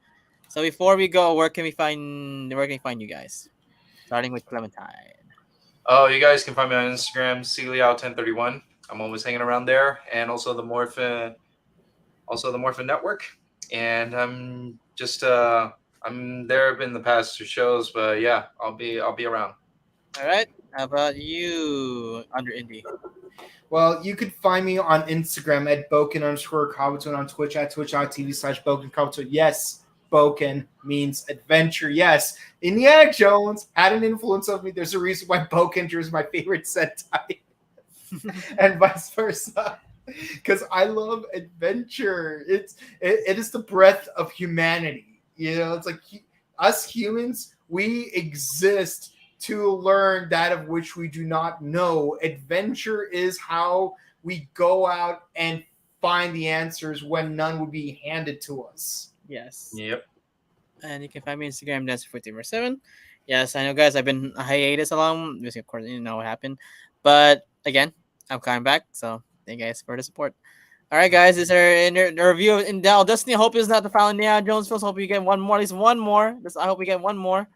So before we go, where can we find you guys? Starting with Clementine. Oh, you guys can find me on Instagram, Celiao1031. I'm always hanging around there, and also the Morphin Network. And I'm just I'm there in the past two shows, but yeah, I'll be around. All right. How about you, Under Indie? Well, you could find me on Instagram at Boken_Kabuto and on Twitch at twitch.tv/BokenKabuto. Yes, Boken means adventure. Yes, Indiana Jones had an influence on me. There's a reason why Bokenger is my favorite Sentai, and vice versa. Because I love adventure. It is the breath of humanity. You know, it's like us humans, we exist to learn that of which we do not know. Adventure is how we go out and find the answers when none would be handed to us. Yes. Yep. And you can find me on Instagram, Dancer14/7. Yes, I know, guys. I've been a hiatus along because, of course, you know what happened. But again, I'm coming back. So thank you guys for the support. All right, guys. This is our review of Indel Destiny. I hope it's not the final Indiana Jones film. Hope you get one more, at least one more. I hope we get one more.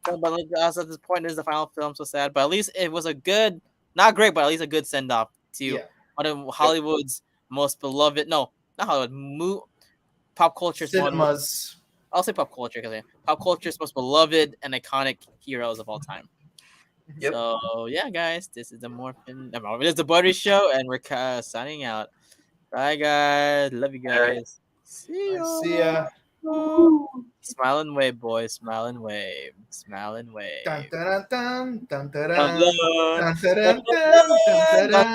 But us at this point, this is the final film. So sad, but at least it was a good, not great, but at least a good send off to Yeah. one of Hollywood's most beloved. No, not Hollywood. Pop culture's one. Cinemas. I'll say pop culture because pop culture's most beloved and iconic heroes of all time. Yep. So yeah, guys, this is the Morphin. This is the Buttery Show, and we're signing out. Bye, guys. Love you All right. guys. See you. See ya. Smile and wave, boys. Smile and wave. Smile and wave. Dun, dun, dun, dun, dun, dun, Dun, dun, dun. dun, dun,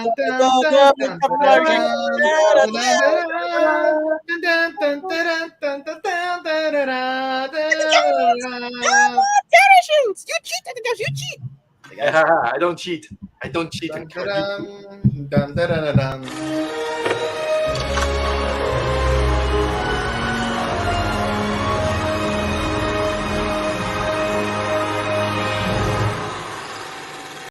dun, dun, dun, dun, Parachutes! You cheated! You cheat! I don't cheat. I don't cheat. dun, dun, dun, dun, dun, dun.